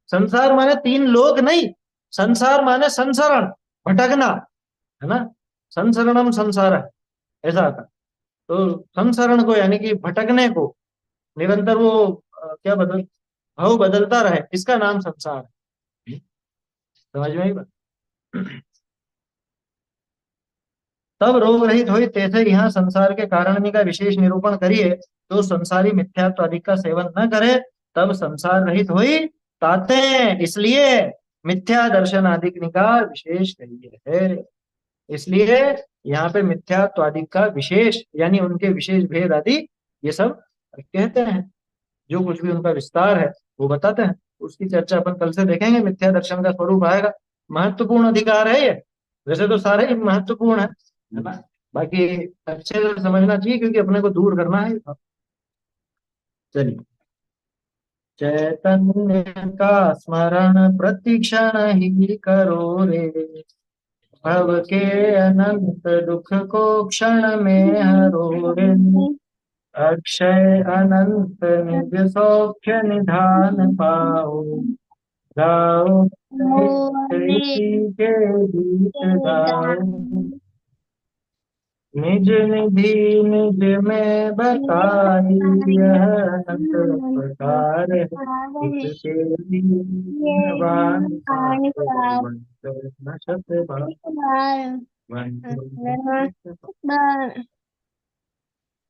संसार माने तीन लोक नहीं, संसार माने संसरण, भटकना, है ना, संसरणम संसार ऐसा आता। तो संसरण को यानी कि भटकने को, निरंतर वो क्या बदल, भाव बदलता रहे, इसका नाम संसार है, समझ में आई बात। तब रोग रहित हुई, तैसे यहाँ संसार के कारण का विशेष निरूपण करिए तो संसारी मिथ्यात्व अधिक का सेवन न करे, तब संसार रहित हुई ताते, इसलिए मिथ्या दर्शन आदि का विशेष करिए है। इसलिए यहाँ पे मिथ्यात्वादिक का विशेष यानी उनके विशेष भेद आदि ये सब कहते हैं, जो कुछ भी उनका विस्तार है वो बताते हैं, उसकी चर्चा अपन कल से देखेंगे। मिथ्या दर्शन का स्वरूप आएगा, महत्वपूर्ण अधिकार है ये, वैसे तो सारे ही महत्वपूर्ण है ना, बाकी अच्छे से समझना चाहिए क्योंकि अपने को दूर करना है। चलिए, चैतन्य का स्मरण प्रतिक्षण ही करो रे, भव के अनंत दुख को क्षण में हरो रे, अक्षय अनंत निज सौख्य निधान पाओ, गाओ नित्य के गीत गाओ, निज निधि निज में बताई यह अनंत प्रकार है, इसके दीनवान न सत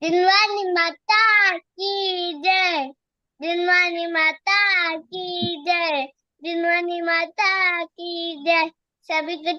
दिलवानी माता की जय, दिलवानी माता की जय, दिलवानी माता की जय, सभी को